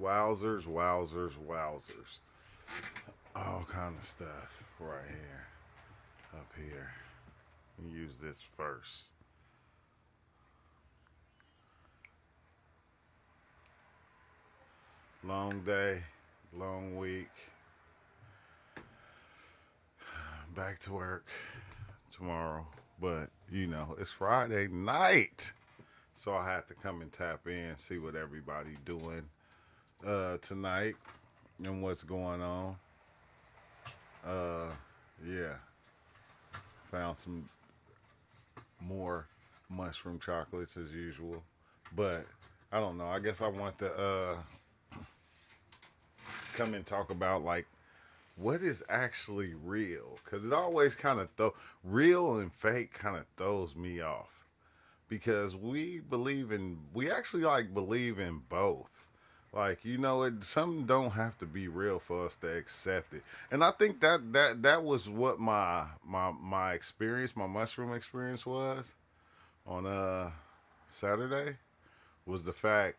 Wowzers, wowzers, wowzers. All kind of stuff right here, up here. Use this first. Long day, long week. Back to work tomorrow. But, it's Friday night. So I had to come and tap in, see what everybody doing tonight and what's going on. Uh, yeah, found some more mushroom chocolates as usual, but I don't know. I guess I want to come and talk about like what is actually real because it always kind of real and fake kind of throws me off because we actually like believe in both. Like some don't have to be real for us to accept it, and I think that was what my experience, my mushroom experience was on Saturday was the fact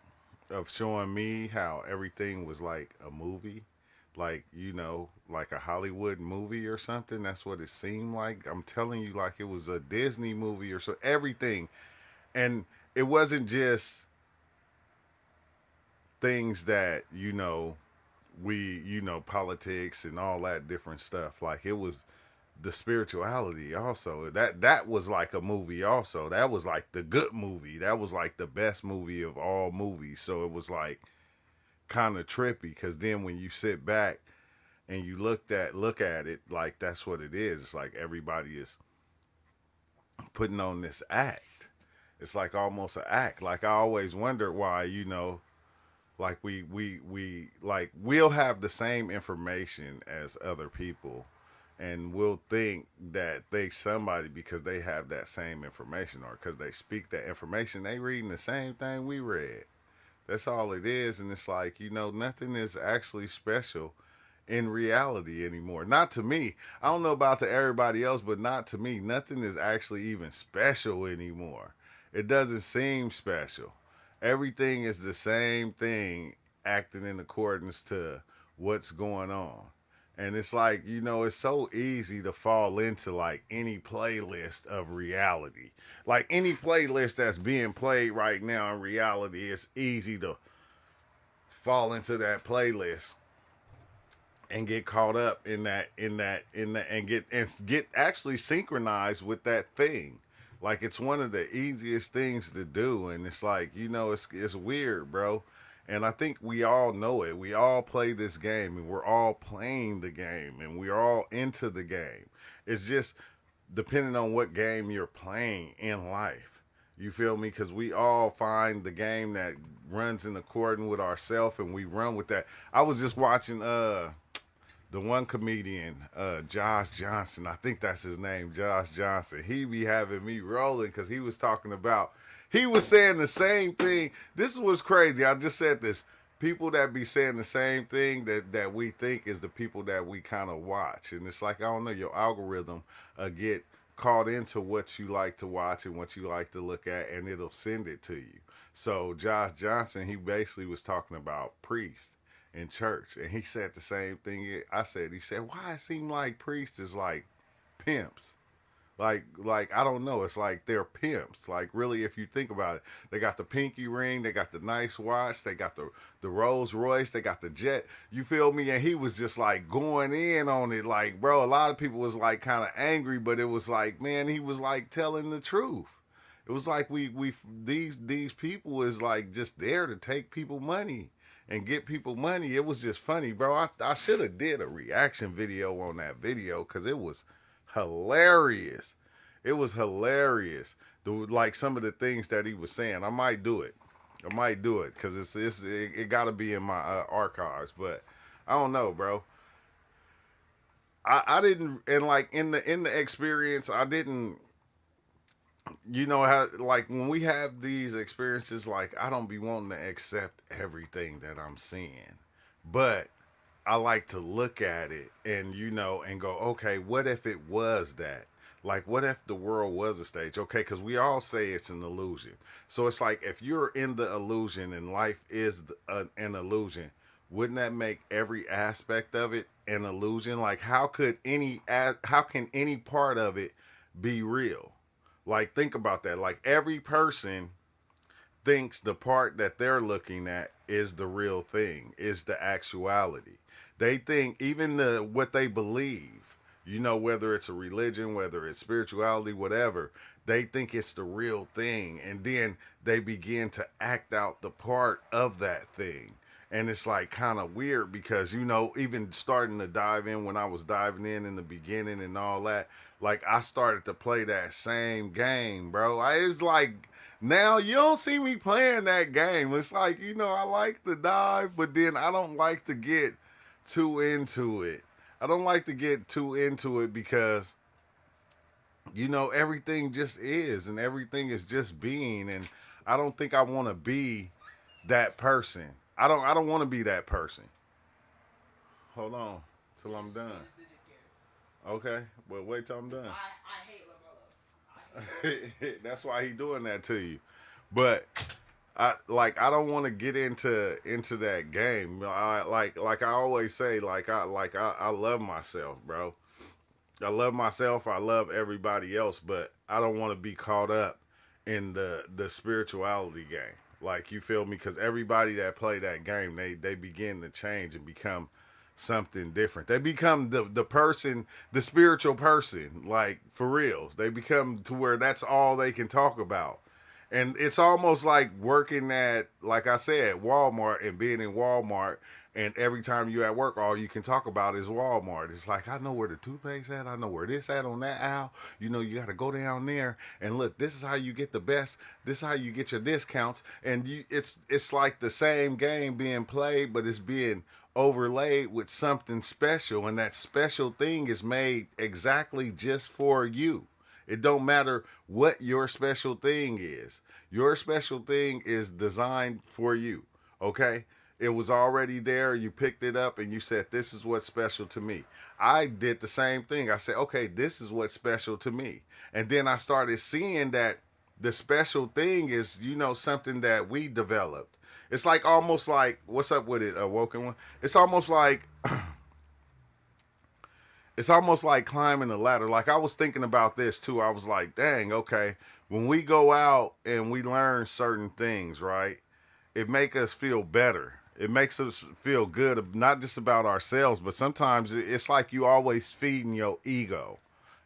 of showing me how everything was like a movie, like like a Hollywood movie or something. That's what it seemed like. I'm telling you, like it was a Disney movie or so. Everything, and it wasn't just things that we politics and all that different stuff. Like it was the spirituality also. That was like a movie also. That was like the good movie. That was like the best movie of all movies. So it was like kind of trippy because then when you sit back and you look at it like that's what it is. It's like everybody is putting on this act. It's like almost an act. Like I always wondered why, like we like we'll have the same information as other people and we'll think that they somebody because they have that same information or because they speak that information. They reading the same thing we read. That's all it is. And it's like, nothing is actually special in reality anymore. Not to me. I don't know about to everybody else, but not to me. Nothing is actually even special anymore. It doesn't seem special. Everything is the same thing acting in accordance to what's going on. And it's like, it's so easy to fall into like any playlist of reality. Like any playlist that's being played right now in reality, it's easy to fall into that playlist and get caught up in that and get actually synchronized with that thing. Like it's one of the easiest things to do, and it's like it's weird, bro. And I think we all know it. We all play this game, and we're all playing the game, and we're all into the game. It's just depending on what game you're playing in life. You feel me? Because we all find the game that runs in accordance with ourselves, and we run with that. I was just watching the one comedian, Josh Johnson. I think that's his name, Josh Johnson. He be having me rolling because he was talking about. He was saying the same thing. This was crazy. I just said this. People that be saying the same thing that we think is the people that we kind of watch, and it's like I don't know, your algorithm get caught into what you like to watch and what you like to look at, and it'll send it to you. So Josh Johnson, he basically was talking about priests in church, and he said the same thing I said. He said, "Why it seem like priests is like pimps? Like I don't know. It's like they're pimps. Like really, if you think about it, they got the pinky ring, they got the nice watch, they got the Rolls Royce, they got the jet. You feel me? And he was just like going in on it. Like bro, a lot of people was like kind of angry, but it was like man, he was like telling the truth. It was like we these people is like just there to take people money and get people money. It was just funny, bro. I should have did a reaction video on that video because it was hilarious. It was hilarious. Like some of the things that he was saying. I might do it. I might do it because it got to be in my archives. But I don't know, bro. I didn't and like in the experience I didn't how like when we have these experiences like I don't be wanting to accept everything that I'm seeing. But I like to look at it and and go, okay, what if it was that? Like, what if the world was a stage? Okay, because we all say it's an illusion. So it's like if you're in the illusion and life is an illusion, wouldn't that make every aspect of it an illusion? Like, how can any part of it be real? Like, think about that. Like, every person thinks the part that they're looking at is the real thing, is the actuality. They think even what they believe, whether it's a religion, whether it's spirituality, whatever, they think it's the real thing. And then they begin to act out the part of that thing. And it's like kind of weird because, even starting to dive in when I was diving in the beginning and all that, like I started to play that same game, bro. It's like now you don't see me playing that game. It's like, I like to dive, but then I don't like to get too into it. I don't like to get too into it because, everything just is and everything is just being. And I don't think I want to be that person. I don't want to be that person. Hold on till I'm done. Okay, well wait till I'm done. That's why he doing that to you. But I don't want to get into that game. Like I always say, I love myself, bro. I love myself. I love everybody else, but I don't want to be caught up in the spirituality game. Like, you feel me? Because everybody that play that game, they begin to change and become something different. They become the person, the spiritual person, like for reals. They become to where that's all they can talk about. And it's almost like working at, like I said, Walmart and being in Walmart. And every time you at work, all you can talk about is Walmart. It's like, I know where the toothpaste at. I know where this at on that aisle. You got to go down there and look. This is how you get the best. This is how you get your discounts. And it's like the same game being played, but it's being overlaid with something special. And that special thing is made exactly just for you. It don't matter what your special thing is. Your special thing is designed for you. Okay? It was already there. You picked it up and you said, this is what's special to me. I did the same thing. I said, okay, this is what's special to me. And then I started seeing that the special thing is, something that we developed. It's like almost like, what's up with it, Woken One? It's almost like climbing a ladder. Like, I was thinking about this too. I was like, dang, okay, when we go out and we learn certain things, right, it make us feel better. It makes us feel good, not just about ourselves, but sometimes it's like you always feeding your ego.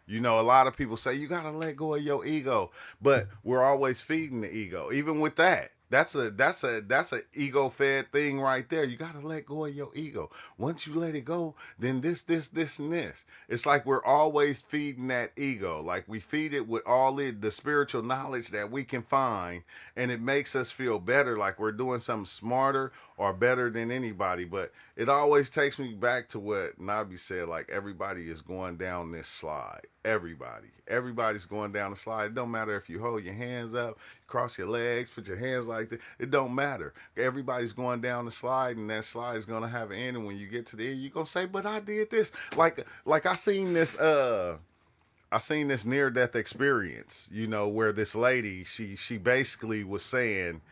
A lot of people say you gotta let go of your ego, but we're always feeding the ego. Even with that, that's a ego fed thing right there. You gotta let go of your ego. Once you let it go, then this, and this. It's like we're always feeding that ego. Like, we feed it with all the spiritual knowledge that we can find, and it makes us feel better, like we're doing something smarter or better than anybody. But it always takes me back to what Nabi said, like, everybody is going down this slide. Everybody's going down the slide. It don't matter if you hold your hands up, cross your legs, put your hands like that. It don't matter. Everybody's going down the slide, and that slide is gonna have an end. And when you get to the end, you're gonna say, but I did this. Like I seen this near death experience, where this lady, she basically was saying,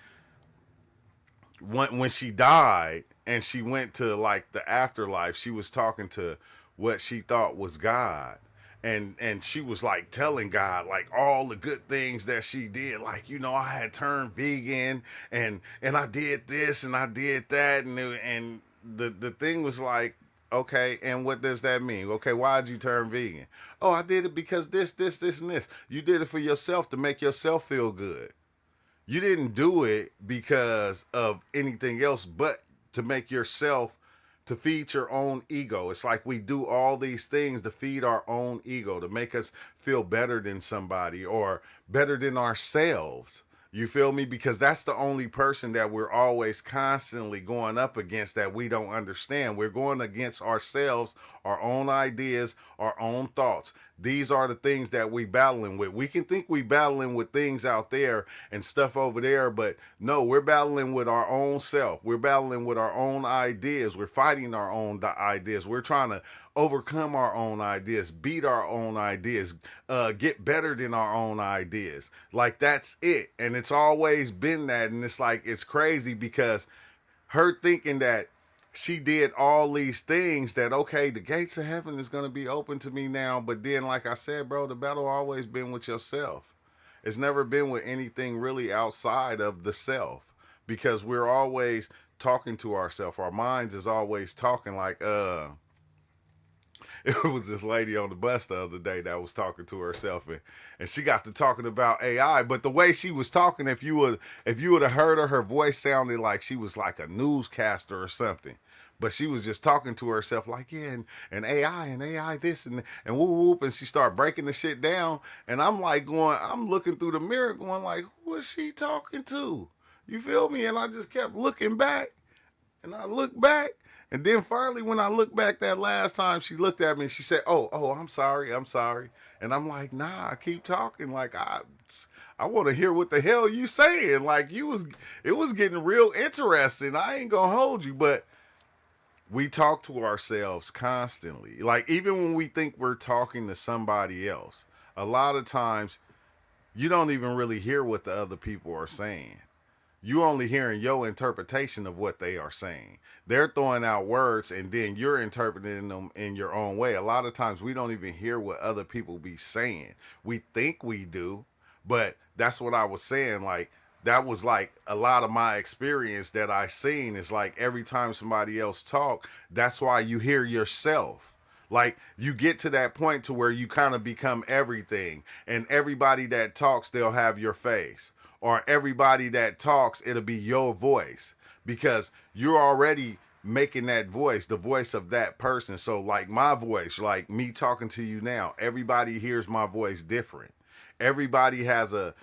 when she died and she went to like the afterlife, she was talking to what she thought was God. And she was like telling God like all the good things that she did. Like, I had turned vegan and I did this and I did that. And the thing was like, okay, and what does that mean? Okay, why'd you turn vegan? Oh, I did it because this, and this. You did it for yourself to make yourself feel good. You didn't do it because of anything else but to make yourself, to feed your own ego. It's like we do all these things to feed our own ego, to make us feel better than somebody or better than ourselves. You feel me? Because that's the only person that we're always constantly going up against that we don't understand. We're going against ourselves, our own ideas, our own thoughts. These are the things that we battling with. We can think we battling with things out there and stuff over there, but no, we're battling with our own self. We're battling with our own ideas. We're fighting our own ideas. We're trying to overcome our own ideas, beat our own ideas, get better than our own ideas. Like that's it. And it's always been that. And it's like, it's crazy because her thinking that she did all these things that, okay, the gates of heaven is going to be open to me now. But then, like I said, bro, the battle always been with yourself. It's never been with anything really outside of the self, because we're always talking to ourselves. Our minds is always talking like, it was this lady on the bus the other day that was talking to herself, and she got to talking about AI. But the way she was talking, if you would have heard her voice sounded like she was like a newscaster or something. But she was just talking to herself like, yeah, and AI this and whoop whoop, and she started breaking the shit down. And I'm like I'm looking through the mirror going like, who is she talking to? You feel me? And I just kept looking back, and I looked back. And then finally, when I looked back that last time, she looked at me and she said, oh, I'm sorry. And I'm like, nah, I keep talking. Like, I want to hear what the hell you saying. Like, it was getting real interesting. I ain't gonna hold you, but we talk to ourselves constantly. Like, even when we think we're talking to somebody else, a lot of times you don't even really hear what the other people are saying. You only hearing your interpretation of what they are saying. They're throwing out words and then you're interpreting them in your own way. A lot of times we don't even hear what other people be saying. We think we do, but that's what I was saying. Like, that was like a lot of my experience that I seen is like every time somebody else talk, that's why you hear yourself. Like, you get to that point to where you kind of become everything, and everybody that talks, they'll have your face. Or everybody that talks, it'll be your voice, because you're already making that voice, the voice of that person. So like my voice, like me talking to you now, everybody hears my voice different. Everybody has a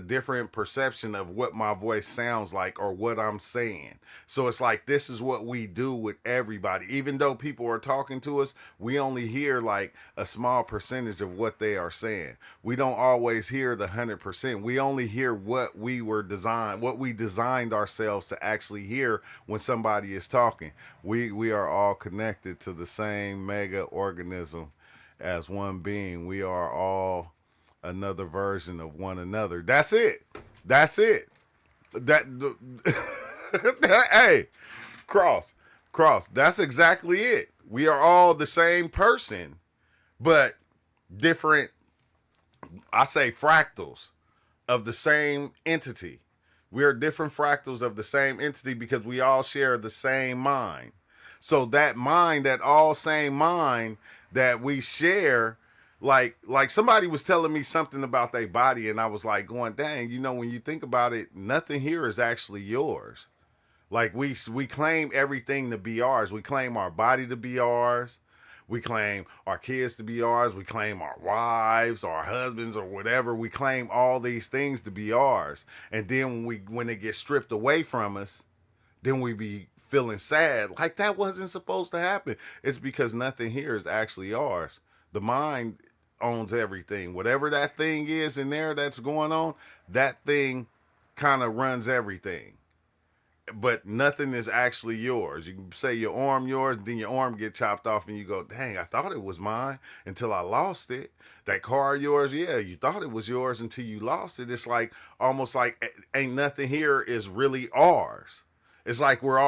different perception of what my voice sounds like or what I'm saying. So it's like, this is what we do with everybody. Even though people are talking to us, we only hear like a small percentage of what they are saying. We don't always hear the 100%. We only hear what we designed ourselves to actually hear when somebody is talking. We are all connected to the same mega organism as one being. We are all another version of one another. That's it. Hey, cross. That's exactly it. We are all the same person, but different, I say, fractals of the same entity. We are different fractals of the same entity because we all share the same mind. So that mind, that all same mind that we share, like somebody was telling me something about their body, and I was like going, dang, when you think about it, nothing here is actually yours. Like, we claim everything to be ours. We claim our body to be ours. We claim our kids to be ours. We claim our wives, our husbands, or whatever. We claim all these things to be ours. And then when they get stripped away from us, then we be feeling sad. Like, that wasn't supposed to happen. It's because nothing here is actually ours. The mind owns everything. Whatever that thing is in there that's going on, that thing kind of runs everything. But nothing is actually yours. You can say your arm yours, then your arm get chopped off and you go, dang, I thought it was mine until I lost it. That car yours, yeah, you thought it was yours until you lost it. It's like, almost like ain't nothing here is really ours. It's like we're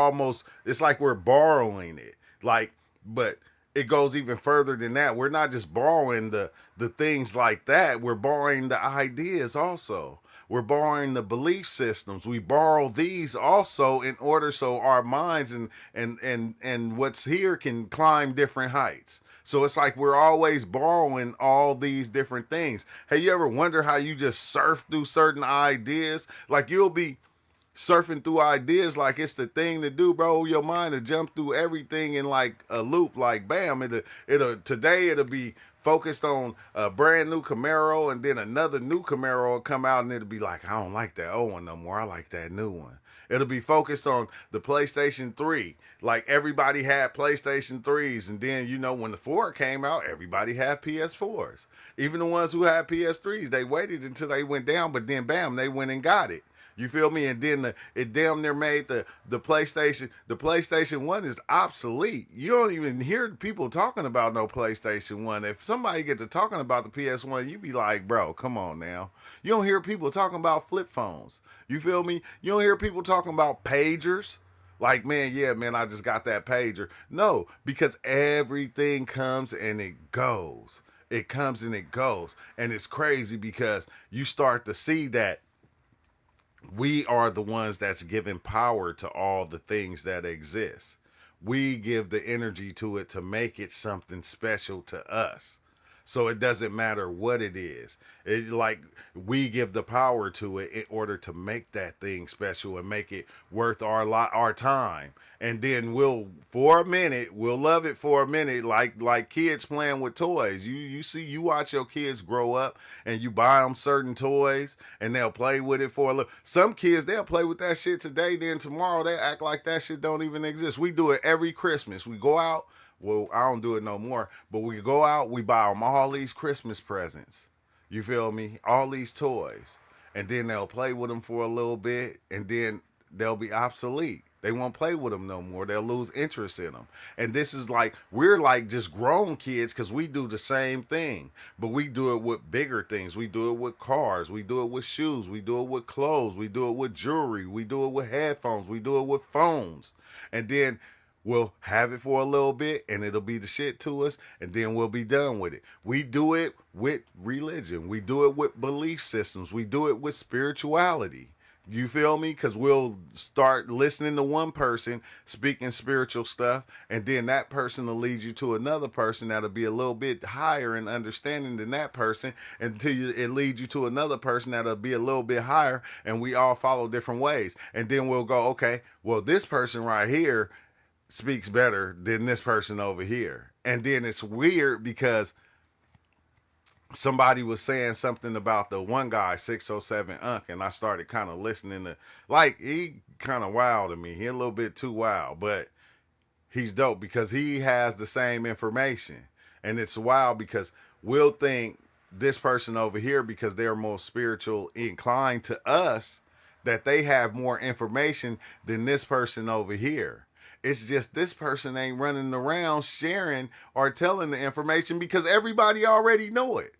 borrowing it. Like, but it goes even further than that. We're not just borrowing the things like that. We're borrowing the ideas also. We're borrowing the belief systems. We borrow these also in order so our minds and what's here can climb different heights. So it's like we're always borrowing all these different things. Hey, you ever wonder how you just surf through certain ideas? Like, you'll be surfing through ideas like it's the thing to do, bro. Your mind to jump through everything in like a loop, like bam. It'll today it'll be focused on a brand new Camaro, and then another new Camaro will come out and it'll be like, I don't like that old one no more. I like that new one. It'll be focused on the PlayStation 3. Like everybody had PlayStation 3s, and then when the 4 came out, everybody had PS4s. Even the ones who had PS3s, they waited until they went down, but then bam, they went and got it. You feel me? And then it damn near made the PlayStation. The PlayStation 1 is obsolete. You don't even hear people talking about no PlayStation 1. If somebody get to talking about the PS1, you be like, bro, come on now. You don't hear people talking about flip phones. You feel me? You don't hear people talking about pagers. Like, man, yeah, man, I just got that pager. No, because everything comes and it goes. It comes and it goes. And it's crazy because you start to see that we are the ones that's giving power to all the things that exist. We give the energy to it to make it something special to us. So it doesn't matter what it is. It like we give the power to it in order to make that thing special and make it worth our time. And then for a minute, we'll love it for a minute, like kids playing with toys. You watch your kids grow up and you buy them certain toys and they'll play with it for a little. Some kids, they'll play with that shit today, then tomorrow they act like that shit don't even exist. We do it every Christmas. We go out. Well, I don't do it no more, but we go out, we buy them all these Christmas presents. You feel me? All these toys. And then they'll play with them for a little bit, and then they'll be obsolete. They won't play with them no more. They'll lose interest in them. And this is like, we're like just grown kids because we do the same thing. But we do it with bigger things. We do it with cars. We do it with shoes. We do it with clothes. We do it with jewelry. We do it with headphones. We do it with phones. And then we'll have it for a little bit and it'll be the shit to us, and then we'll be done with it. We do it with religion. We do it with belief systems. We do it with spirituality. You feel me? Because we'll start listening to one person speaking spiritual stuff, and then that person will lead you to another person that'll be a little bit higher in understanding than that person, until it leads you to another person that'll be a little bit higher, and we all follow different ways. And then we'll go, okay, well, this person right here speaks better than this person over here. And then it's weird because somebody was saying something about the one guy, 607 Unk, and I started kind of listening to, like, he kind of wild to me. He a little bit too wild, but he's dope because he has the same information. And it's wild because we'll think this person over here, because they're more spiritual inclined to us, that they have more information than this person over here. It's just this person ain't running around sharing or telling the information because everybody already know it.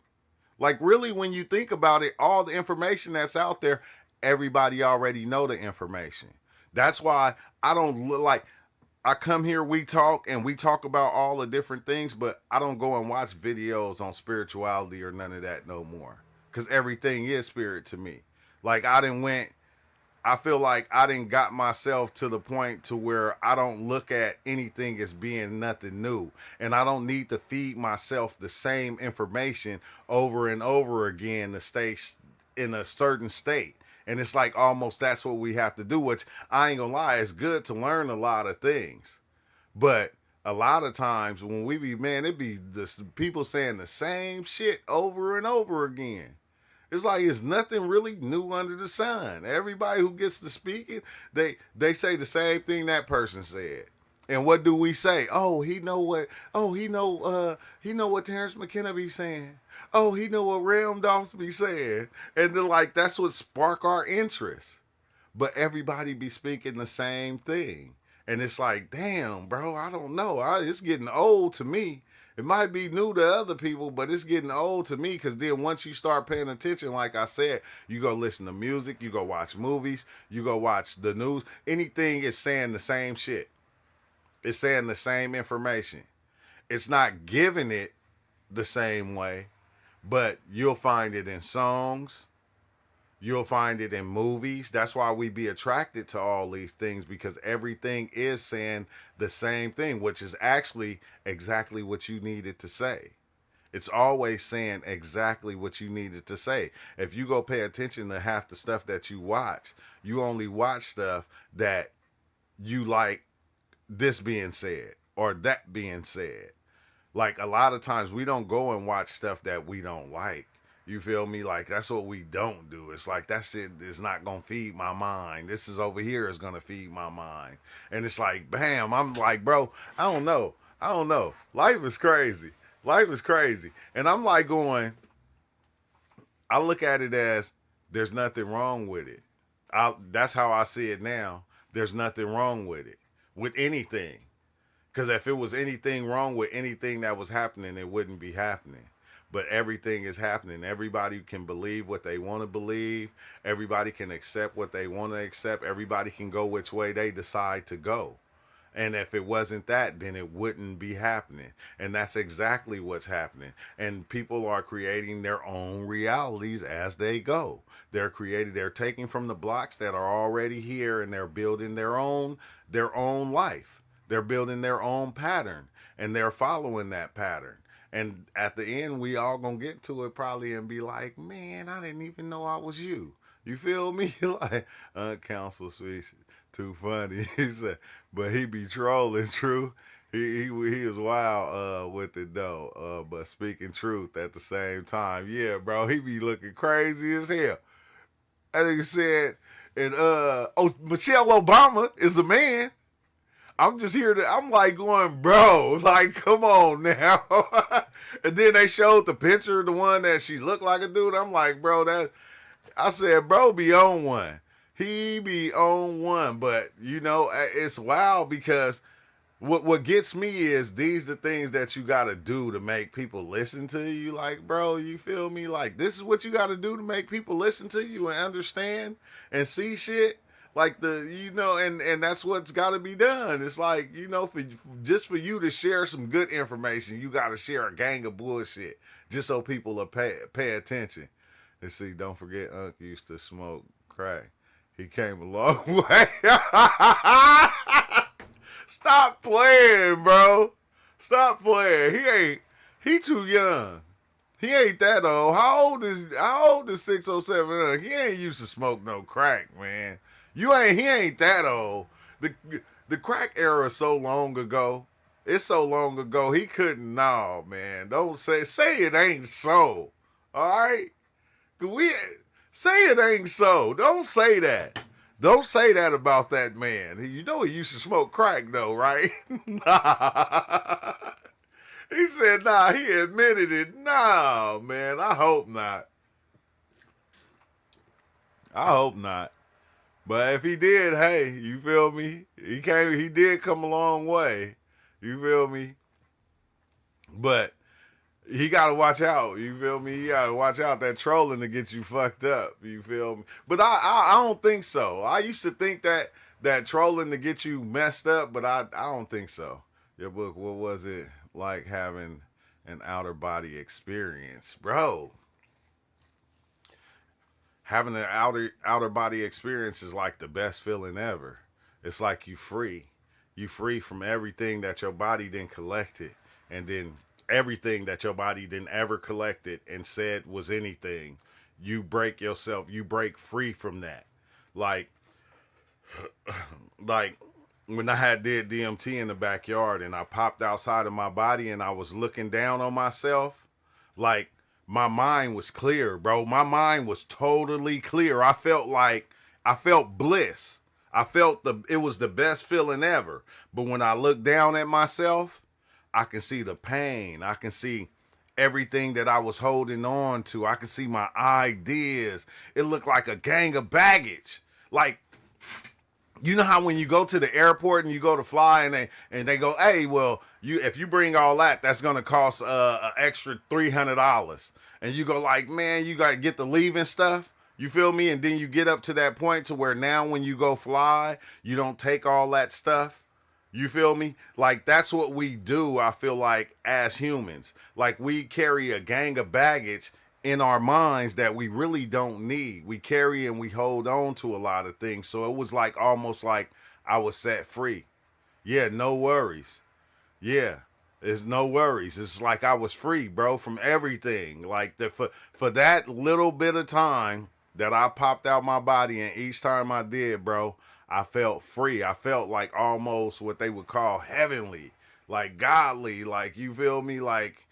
Like, really, when you think about it, all the information that's out there, everybody already know the information. That's why I don't look like, I come here, we talk about all the different things, but I don't go and watch videos on spirituality or none of that no more. Because everything is spirit to me. Like, I feel like I didn't got myself to the point to where I don't look at anything as being nothing new. And I don't need to feed myself the same information over and over again to stay in a certain state. And it's like almost that's what we have to do, which I ain't gonna lie, it's good to learn a lot of things. But a lot of times when we be, man, it be the people saying the same shit over and over again. It's like it's nothing really new under the sun. Everybody who gets to speaking, they say the same thing that person said. And what do we say? Oh, he know what Terrence McKenna be saying. Oh, he know what Ram Doss be saying. And they're like, that's what spark our interest. But everybody be speaking the same thing. And it's like, damn, bro, I don't know. It's getting old to me. It might be new to other people, but it's getting old to me, because then once you start paying attention, like I said, you go listen to music, you go watch movies, you go watch the news. Anything is saying the same shit. It's saying the same information. It's not giving it the same way, but you'll find it in songs. You'll find it in movies. That's why we be attracted to all these things, because everything is saying the same thing, which is actually exactly what you needed to say. It's always saying exactly what you needed to say. If you go pay attention to half the stuff that you watch, you only watch stuff that you like this being said or that being said. Like a lot of times we don't go and watch stuff that we don't like. You feel me? Like that's what we don't do. It's like that shit is not gonna feed my mind. This is over here is gonna feed my mind. And it's like, bam, I'm like, bro, I don't know. I don't know. Life is crazy. Life is crazy. And I'm like going, I look at it as there's nothing wrong with it. That's how I see it now. There's nothing wrong with it, with anything. Because if it was anything wrong with anything that was happening, it wouldn't be happening. But everything is happening. Everybody can believe what they want to believe. Everybody can accept what they want to accept. Everybody can go which way they decide to go. And if it wasn't that, then it wouldn't be happening. And that's exactly what's happening. And people are creating their own realities as they go. They're taking from the blocks that are already here and they're building their own life. They're building their own pattern and they're following that pattern. And at the end, we all gonna get to it probably and be like, man, I didn't even know I was you. You feel me? Like, counsel speech, too funny. He said, but he be trolling, true. He is wild with it though, but speaking truth at the same time. Yeah, bro, he be looking crazy as hell. I think he said, and Michelle Obama is a man. I'm just here I'm like going, bro, like, come on now. And then they showed the picture, the one that she looked like a dude. I'm like, bro, I said, bro, be on one. He be on one. But, it's wild because what gets me is these are things that you got to do to make people listen to you. Like, bro, you feel me? Like, this is what you got to do to make people listen to you and understand and see shit. Like and that's what's got to be done. It's like, for you to share some good information, you got to share a gang of bullshit just so people will pay attention. And see, don't forget, Unc used to smoke crack. He came a long way. Stop playing, bro. Stop playing. He too young. He ain't that old. How old is 607? He ain't used to smoke no crack, man. He ain't that old. The crack era is so long ago. It's so long ago. He couldn't. No, man. Don't say it ain't so. All right? Say it ain't so. Don't say that. Don't say that about that man. You know he used to smoke crack though, right? Nah. He said, nah, he admitted it. Nah, man. I hope not. I hope not. But if he did, hey, you feel me? He did come a long way. You feel me? But he gotta watch out. You feel me? He gotta watch out that trolling to get you fucked up. You feel me? But I don't think so. I used to think that trolling to get you messed up, but I don't think so. Your book, what was it like having an outer body experience, bro? Having an outer body experience is like the best feeling ever. It's like you free. You free from everything that your body didn't collect it. And then everything that your body didn't ever collect it and said was anything. You break free from that. Like when I did DMT in the backyard and I popped outside of my body and I was looking down on myself, like, my mind was clear, bro. My mind was totally clear. I felt bliss. It was the best feeling ever. But when I look down at myself, I can see the pain. I can see everything that I was holding on to. I can see my ideas. It looked like a gang of baggage. Like, you know how when you go to the airport and you go to fly and they go, hey, well, if you bring all that, that's gonna cost an extra $300. And you go like, man, you gotta get the leaving stuff. You feel me? And then you get up to that point to where now when you go fly, you don't take all that stuff. You feel me? Like, that's what we do, I feel like, as humans. Like, we carry a gang of baggage in our minds that we really don't need. We carry and we hold on to a lot of things. So it was like almost like I was set free. Yeah, no worries. Yeah, there's no worries. It's like I was free, bro, from everything. Like, for that little bit of time that I popped out my body, and each time I did, bro, I felt free. I felt like almost what they would call heavenly. like godly, like you feel me, like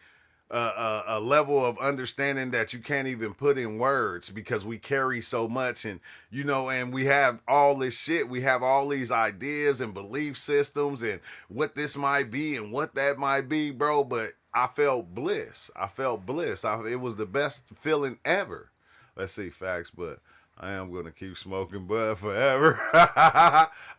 a level of understanding that you can't even put in words because we carry so much, and you know, and we have all this shit, we have all these ideas and belief systems and what this might be and what that might be, bro. But I felt bliss. It was the best feeling ever. Let's see facts, but I am gonna keep smoking bud forever.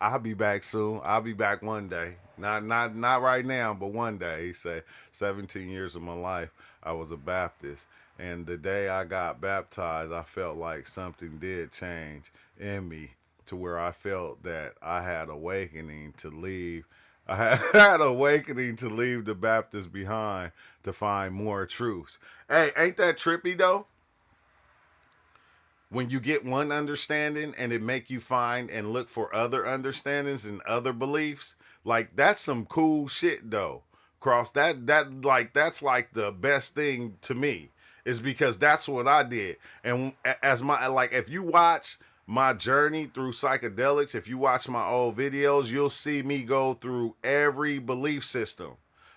I'll be back soon. I'll be back one day. Not right now, but one day. He said 17 years of my life I was a Baptist. And the day I got baptized, I felt like something did change in me to where I felt that I had awakening to leave. I had awakening to leave the Baptist behind to find more truths. Hey, ain't that trippy though? When you get one understanding and it make you find and look for other understandings and other beliefs, like that's some cool shit though. Cross that's like the best thing to me is because that's what I did. And as my, like, if you watch my journey through psychedelics, if you watch my old videos, you'll see me go through every belief system,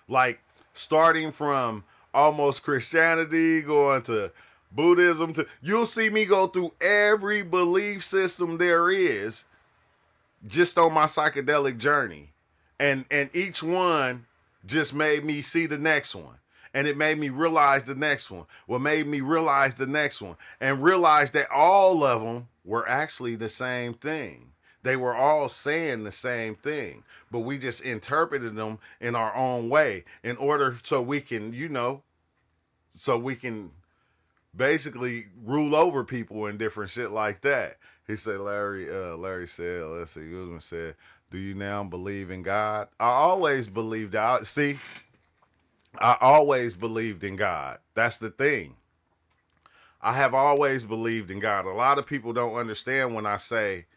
like starting from almost Christianity going to Buddhism to, you'll see me go through every belief system there is just on my psychedelic journey. And each one just made me see the next one. And it made me realize the next one. What made me realize the next one. And realize that all of them were actually the same thing. They were all saying the same thing. But we just interpreted them in our own way in order so we can, you know, so we can basically rule over people and different shit like that. He said, Larry said, let's see, Guzman said, do you now believe in God? I always believed. I always believed in God. That's the thing. I have always believed in God. A lot of people don't understand when I say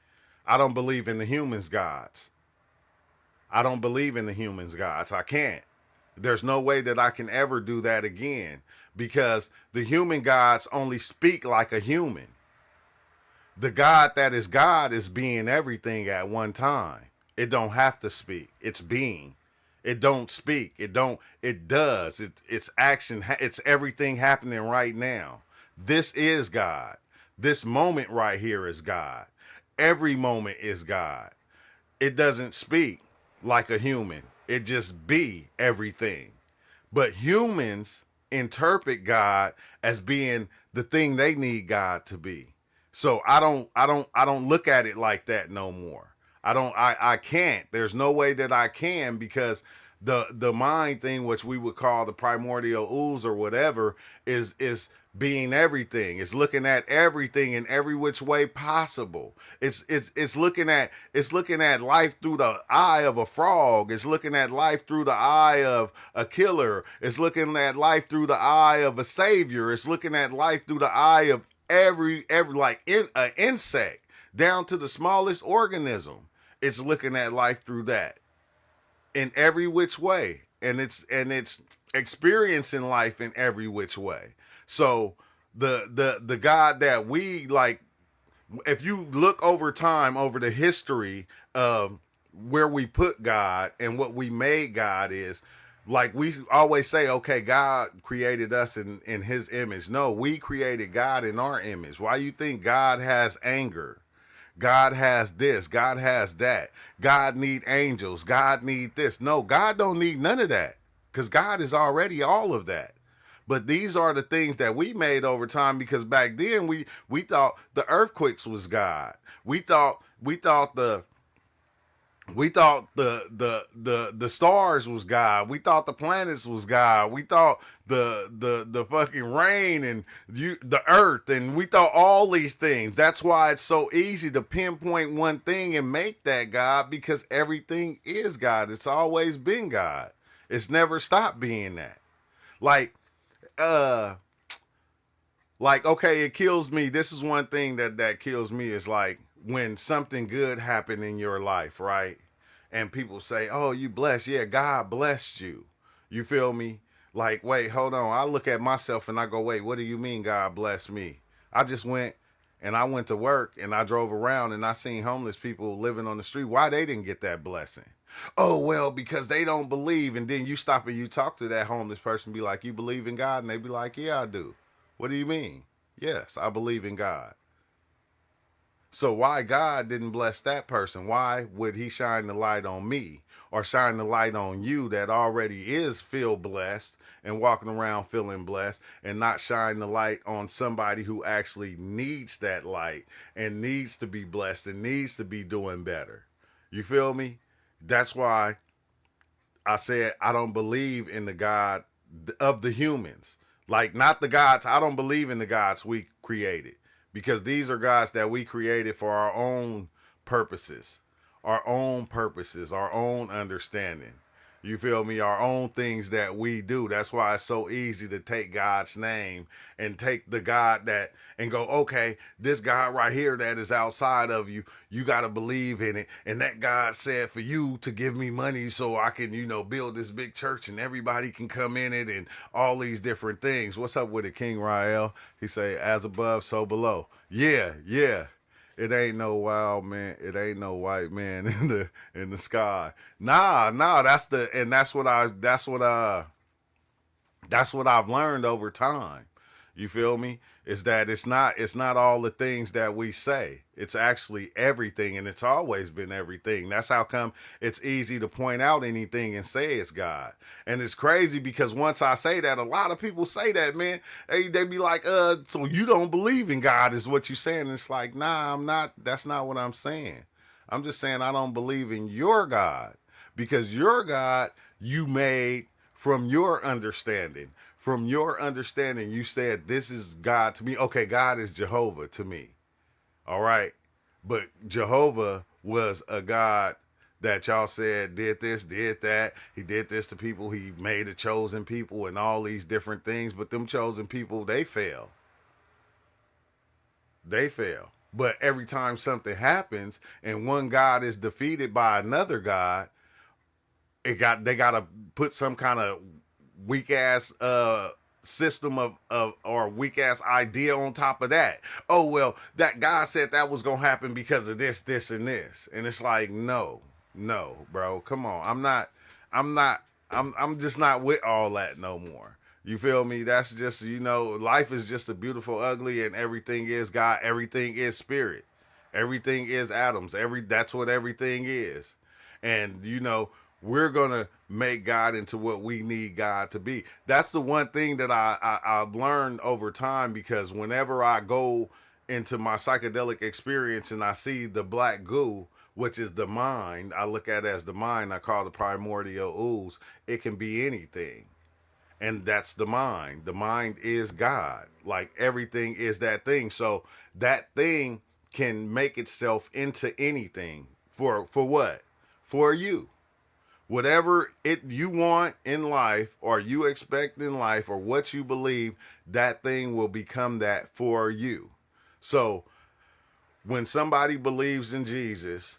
I don't believe in the humans' gods. I don't believe in the humans' gods. I can't. There's no way that I can ever do that again because the human gods only speak like a human. The God that is God is being everything at one time. It don't have to speak. It's being. It don't speak. It does. It's action. It's everything happening right now. This is God. This moment right here is God. Every moment is God. It doesn't speak like a human. It just be everything. But humans interpret God as being the thing they need God to be. So I don't look at it like that no more. I can't. There's no way that I can because the mind thing, which we would call the primordial ooze or whatever, is being everything. It's looking at everything in every which way possible. It's looking at life through the eye of a frog. It's looking at life through the eye of a killer. It's looking at life through the eye of a savior. It's looking at life through the eye of every like an insect down to the smallest organism. It's looking at life through that in every which way, and it's experiencing life in every which way. So the God that we like, if you look over time, over the history of where we put God and what we made God is, like we always say, okay, God created us in his image. No, we created God in our image. Why you think God has anger? God has this, God has that. God need angels, God need this. No, God don't need none of that because God is already all of that. But these are the things that we made over time because back then we thought the earthquakes was God. We thought the stars was God. We thought the planets was God. We thought the fucking rain and the earth, and we thought all these things. That's why it's so easy to pinpoint one thing and make that God because everything is God. It's always been God. It's never stopped being that. Like okay, it kills me. This is one thing that kills me is like when something good happened in your life, right? And people say, oh, you blessed. Yeah, God blessed you. You feel me? Like, wait, hold on. I look at myself and I go, wait, what do you mean God blessed me? I just went and I went to work and I drove around and I seen homeless people living on the street. Why they didn't get that blessing? Oh, well, because they don't believe. And then you stop and you talk to that homeless person, be like, you believe in God? And they be like, yeah, I do. What do you mean? Yes, I believe in God. So why God didn't bless that person? Why would he shine the light on me or shine the light on you that already is feel blessed and walking around feeling blessed, and not shine the light on somebody who actually needs that light and needs to be blessed and needs to be doing better? You feel me? That's why I said I don't believe in the God of the humans. Like, not the gods. I don't believe in the gods we created, because these are gods that we created for our own purposes, our own understanding. You feel me? Our own things that we do. That's why it's so easy to take God's name and take the God that and go, okay, this God right here that is outside of you, you got to believe in it. And that God said for you to give me money so I can, build this big church and everybody can come in it and all these different things. What's up with it, King Rael? He say, as above, so below. Yeah, yeah. It ain't no wild man. It ain't no white man in the sky. Nah. That's what I've learned over time. You feel me? Is that it's not all the things that we say. It's actually everything, and it's always been everything. That's how come it's easy to point out anything and say it's God. And it's crazy because once I say that, a lot of people say that, man. They be like, so you don't believe in God is what you saying. And it's like, nah, I'm not. That's not what I'm saying. I'm just saying I don't believe in your God, because your God you made from your understanding. From your understanding, you said this is God to me. Okay, God is Jehovah to me. All right. But Jehovah was a God that y'all said did this, did that. He did this to people. He made a chosen people and all these different things. But them chosen people, they fail. They fail. But every time something happens and one God is defeated by another God, they gotta put some kind of weak ass system of or weak ass idea on top of that. Oh, well, that God said that was gonna happen because of this and this. And it's like, no, bro. Come on. I'm just not with all that no more. You feel me? That's just, life is just a beautiful ugly, and everything is God, everything is spirit. Everything is atoms. That's what everything is. And we're gonna make God into what we need God to be. That's the one thing that I've learned over time, because whenever I go into my psychedelic experience and I see the black goo, which is the mind, I look at it as the mind. I call the primordial ooze. It can be anything. And that's the mind. The mind is God. Like, everything is that thing. So that thing can make itself into anything. For what? For you. Whatever you want in life, or you expect in life, or what you believe, that thing will become that for you. So when somebody believes in Jesus,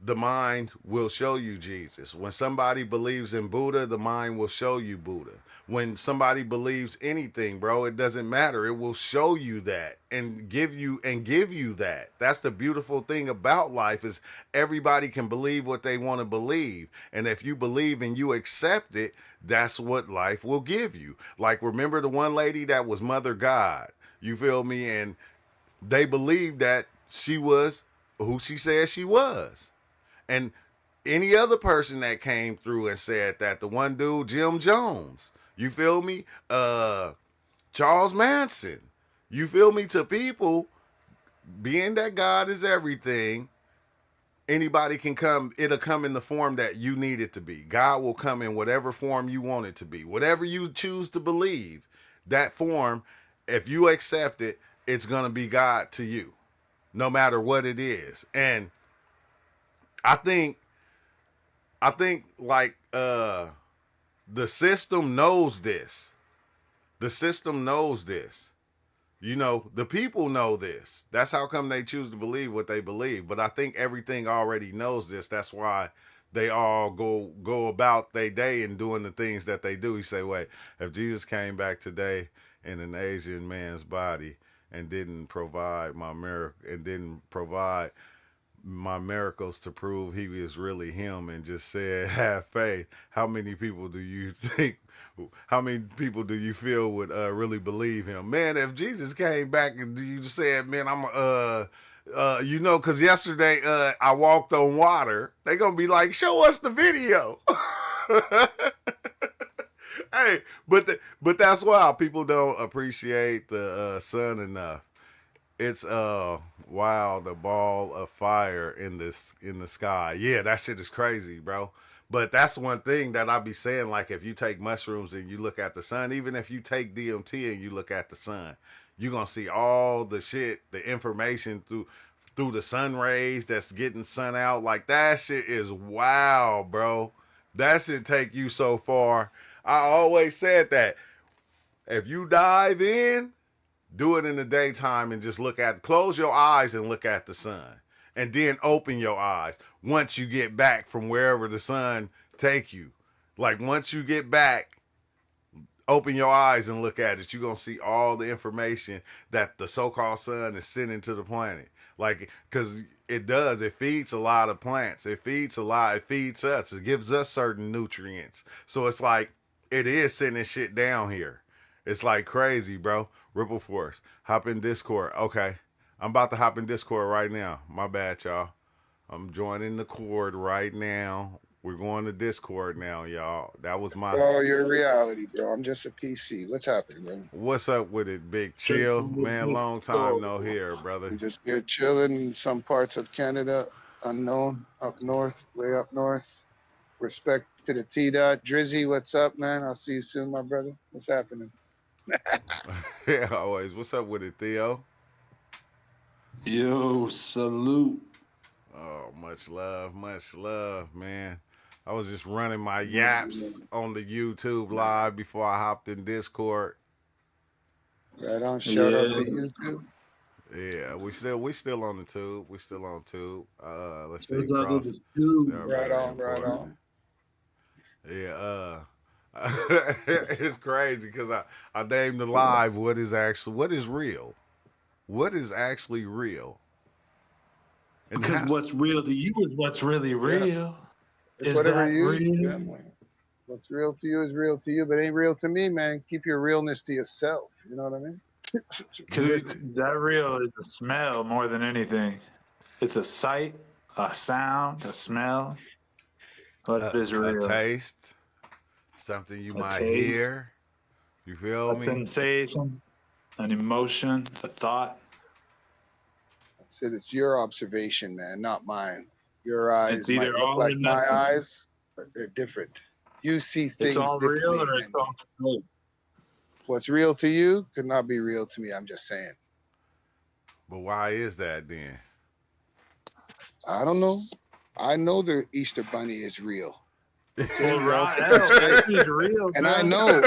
the mind will show you Jesus. When somebody believes in Buddha, the mind will show you Buddha. When somebody believes anything, bro, it doesn't matter. It will show you that and give you that. That's the beautiful thing about life, is everybody can believe what they want to believe. And if you believe and you accept it, that's what life will give you. Like, remember the one lady that was Mother God? You feel me? And they believed that she was who she said she was. And any other person that came through and said that, the one dude, Jim Jones, you feel me? Charles Manson, you feel me? To people, being that God is everything, anybody can come. It'll come in the form that you need it to be. God will come in whatever form you want it to be. Whatever you choose to believe, that form, if you accept it, it's going to be God to you, no matter what it is. And I think like the system knows this. The system knows this. The people know this. That's how come they choose to believe what they believe. But I think everything already knows this. That's why they all go about their day and doing the things that they do. You say, wait, if Jesus came back today in an Asian man's body and didn't provide my miracle and didn't provide my miracles to prove he was really him and just said have faith, how many people do you think how many people do you feel would really believe him? Man, if Jesus came back and you said, man, I'm you know, because yesterday I walked on water, they gonna be like, show us the video. Hey, but that's why people don't appreciate the sun enough. It's wow, the ball of fire in the sky. Yeah, that shit is crazy, bro. But that's one thing that I be saying, like if you take mushrooms and you look at the sun, even if you take DMT and you look at the sun, you're gonna see all the shit, the information through the sun rays that's getting sun out. Like that shit is wow, bro. That should take you so far. I always said that. If you dive in, do it in the daytime and just close your eyes and look at the sun. And then open your eyes once you get back from wherever the sun take you. Like once you get back, open your eyes and look at it. You're going to see all the information that the so-called sun is sending to the planet. Like, because it feeds a lot of plants. It feeds us. It gives us certain nutrients. So it's like, it is sending shit down here. It's like crazy, bro. Ripple Force. Hop in Discord. Okay. I'm about to hop in Discord right now. My bad, y'all. I'm joining the cord right now. We're going to Discord now, y'all. That was my... Oh, you're reality, bro. I'm just a PC. What's happening, man? What's up with it, Big Chill? Man, long time no hear, brother. I'm just here chilling in some parts of Canada, unknown, up north, way up north. Respect to the T-Dot. Drizzy, what's up, man? I'll see you soon, my brother. What's happening? Yeah, always. What's up with it, Theo? Yo, salute. Oh, much love, man. I was just running my yaps on the YouTube live before I hopped in Discord. Right on. Shout out to YouTube. Yeah, we still on the tube. We still on tube. Let's see. Right on. Yeah, it's crazy because I named the live what is real. What is actually real? And because what's real to you is what's really real. Yeah. Is that real? What's real to you is real to you, but ain't real to me, man. Keep your realness to yourself. You know what I mean? Because that real is a smell more than anything. It's a sight, a sound, a smell. What is real? A taste, something you might hear. You feel me? A sensation, an emotion, a thought. I said it's your observation, man, not mine. Your eyes might look like my eyes, but they're different. You see things differently. It's all real or it's all fake? What's real to you could not be real to me. I'm just saying. But why is that then? I don't know. I know the Easter Bunny is real. Well, real, and I know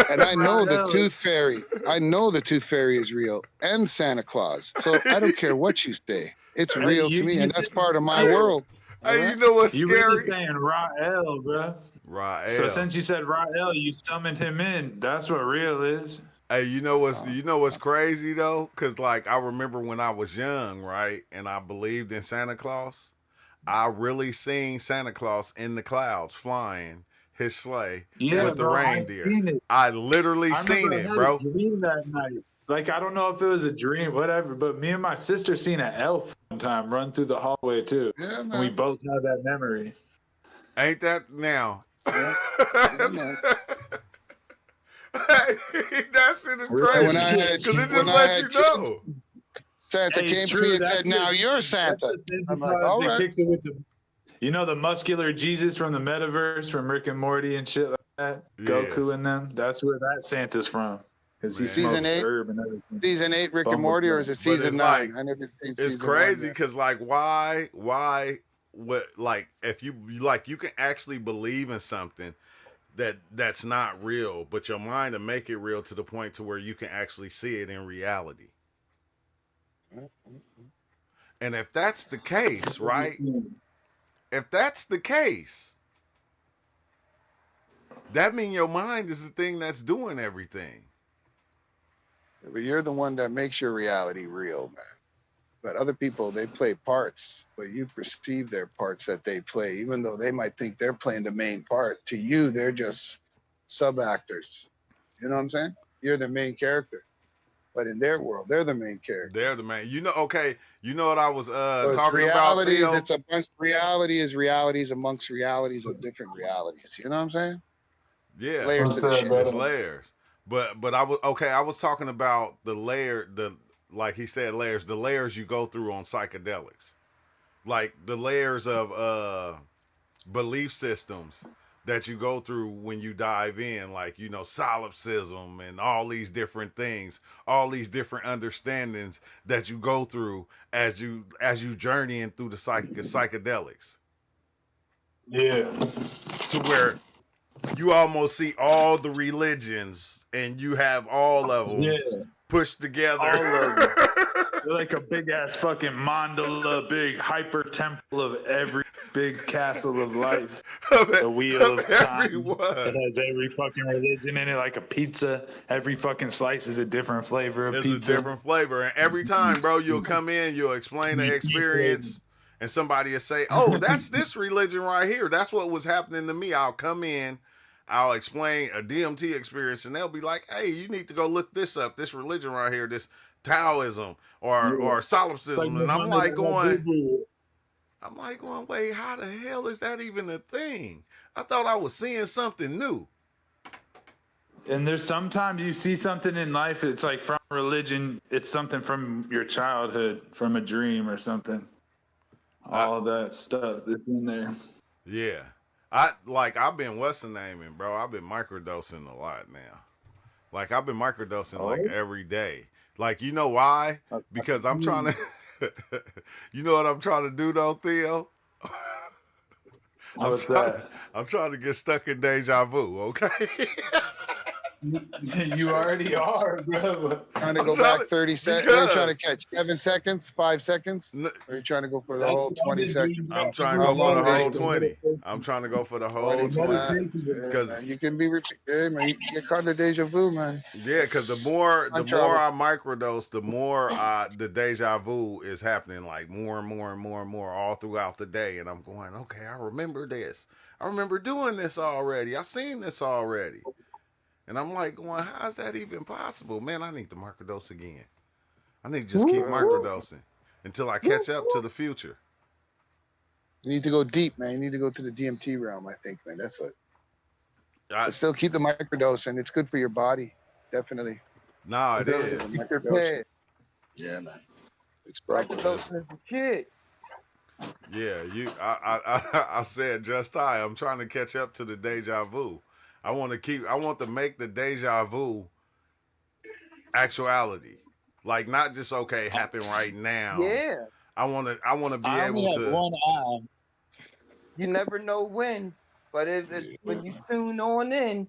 the Tooth Fairy. I know the Tooth Fairy is real, and Santa Claus. So I don't care what you say. It's real to me, and that's part of my world. Hey, right? You know what's scary? You really saying Ra'el, bro. Ra'el. So since you said Ra'el, you summoned him in. That's what real is. Hey, you know what's crazy though? Cause like I remember when I was young, right, and I believed in Santa Claus. I really seen Santa Claus in the clouds flying his sleigh with the reindeer. I literally seen it, bro. I dream that night. Like, I don't know if it was a dream, whatever, but me and my sister seen an elf one time run through the hallway too. Yeah, and we both have that memory. Ain't that now? Yeah. That shit is crazy. Because it just lets you know. Santa came to me and said, now you're Santa. I'm like, all right. You know the muscular Jesus from the metaverse, from Rick and Morty and shit like that? Yeah. Goku and them? That's where that Santa's from. Because he's season 8, herb and everything. Season 8 Rick and Morty, or is it season 9? Like, I never seen it's crazy because like why what like if you like you can actually believe in something that's not real, but your mind will make it real to the point to where you can actually see it in reality. And if that's the case, right? If that's the case, that means your mind is the thing that's doing everything. But you're the one that makes your reality real, man. But other people, they play parts, but you perceive their parts that they play, even though they might think they're playing the main part. To you, they're just sub actors. You know what I'm saying? You're the main character, but in their world, they're the main character. They're the man. You know, okay. You know what I was So it's talking about, realities. Theo? It's a bunch. Reality is realities amongst realities of different realities. You know what I'm saying? It's Yeah, layers What's to the that, shit. it's brother? layers. But I was okay. I was talking about the layer, the like he said layers, the layers you go through on psychedelics, like the layers of belief systems that you go through when you dive in, like solipsism and all these different things, all these different understandings that you go through as you journeying through the psychedelics, Yeah. to where you almost see all the religions and you have all of them Yeah. pushed together. All of them. They're like a big ass fucking mandala, big hyper temple of every big castle of life. The wheel of time. Everyone. It has every fucking religion in it, like a pizza. Every fucking slice is a different flavor of It's pizza. a different flavor. And every time, bro, you'll come in, you'll explain the experience, and somebody will say, oh, that's this religion right here. That's what was happening to me. I'll come in, I'll explain a DMT experience, and they'll be like, hey, you need to go look this up, this religion right here, this Taoism or solipsism. And I'm like going, wait, how the hell is that even a thing? I thought I was seeing something new. And there's sometimes you see something in life, it's like from religion, it's something from your childhood, from a dream or something. All that stuff that's in there. Yeah. I've been Western naming, bro. I've been microdosing a lot now. Like I've been microdosing like every day. Like, you know why? Because I'm trying to you know what I'm trying to do though, Theo? What's that? I'm trying to get stuck in deja vu, okay? You already are, bro. Trying to go back 30 seconds. Are you trying to catch 7 seconds, 5 seconds? Or are you trying to go for the whole 20 seconds? I'm trying to go for the whole 20. I'm trying to go for the whole 20. Because you can be repeated, man. You can get caught in the deja vu, man. Yeah, because the more I microdose, the more the deja vu is happening, like more and more and more and more all throughout the day. And I'm going, okay, I remember this. I remember doing this already. I seen this already. And I'm like going, how is that even possible? Man, I need to microdose again. I need to just keep microdosing until I catch up to the future. You need to go deep, man. You need to go to the DMT realm, I think, man. That's what. But still keep the microdosing. It's good for your body. Definitely. Nah, it is. Yeah, man. It's microdosing is the shit. Yeah, I said just high. I'm trying to catch up to the deja vu. I want to make the deja vu actuality. Like not just happen right now. Yeah. I want to be able to. One eye. You never know when, but when you tune on in,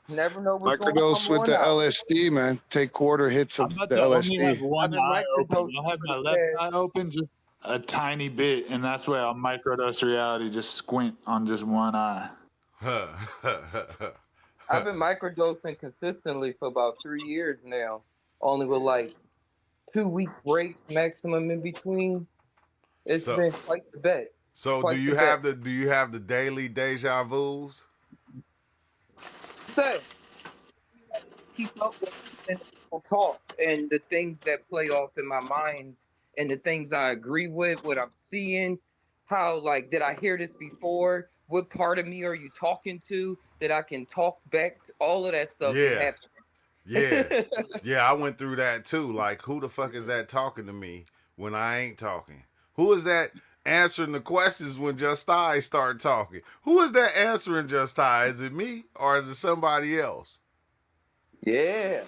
you never know what's going to come microdose with the out. LSD, man. Take quarter hits of the LSD. Have one eye open. I'll have my left eye open just a tiny bit, and that's where I'll microdose reality. Just squint on just one eye. I've been microdosing consistently for about 3 years now, only with like 2-week breaks maximum in between. It's been quite the bet. So do you have the daily deja vus? So keep up with people talk and the things that play off in my mind and the things I agree with, what I'm seeing, how did I hear this before? What part of me are you talking to that I can talk back to? All of that stuff is happening. Yeah. Yeah, I went through that too. Like, who the fuck is that talking to me when I ain't talking? Who is that answering the questions when Just I start talking? Who is that answering Just I? Is it me or is it somebody else? Yeah.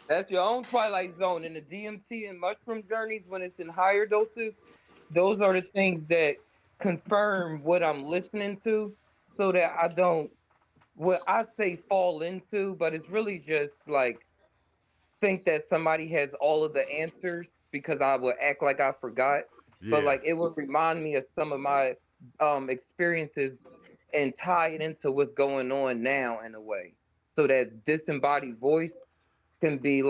That's your own twilight zone. In the DMT and mushroom journeys, when it's in higher doses, those are the things that confirm what I'm listening to so that I don't, what I say fall into, but it's really just think that somebody has all of the answers because I would act like I forgot. Yeah. But it would remind me of some of my experiences and tie it into what's going on now in a way. So that disembodied voice can be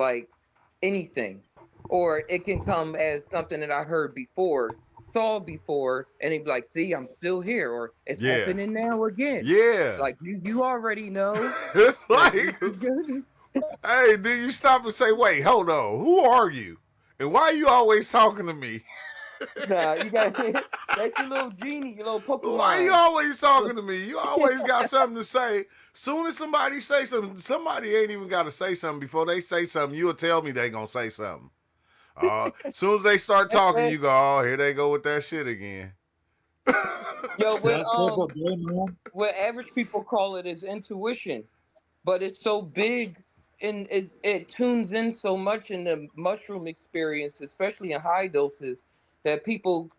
anything, or it can come as something that I heard before, saw before, and it'd be like, see, I'm still here, or it's Yeah. happening now again. Yeah. Like you already know It's that like, this is good. hey, then you stop and say, wait, hold on. Who are you? And why are you always talking to me? Nah, you got that's your little genie, your little Why you Pokemon. always talking to me? You always got something to say. Soon as somebody say something, somebody ain't even got to say something. Before they say something, you'll tell me they gonna say something. Soon as they start talking, you go, oh, here they go with that shit again. Yo, what average people call it is intuition, but it's so big and it tunes in so much in the mushroom experience, especially in high doses, that people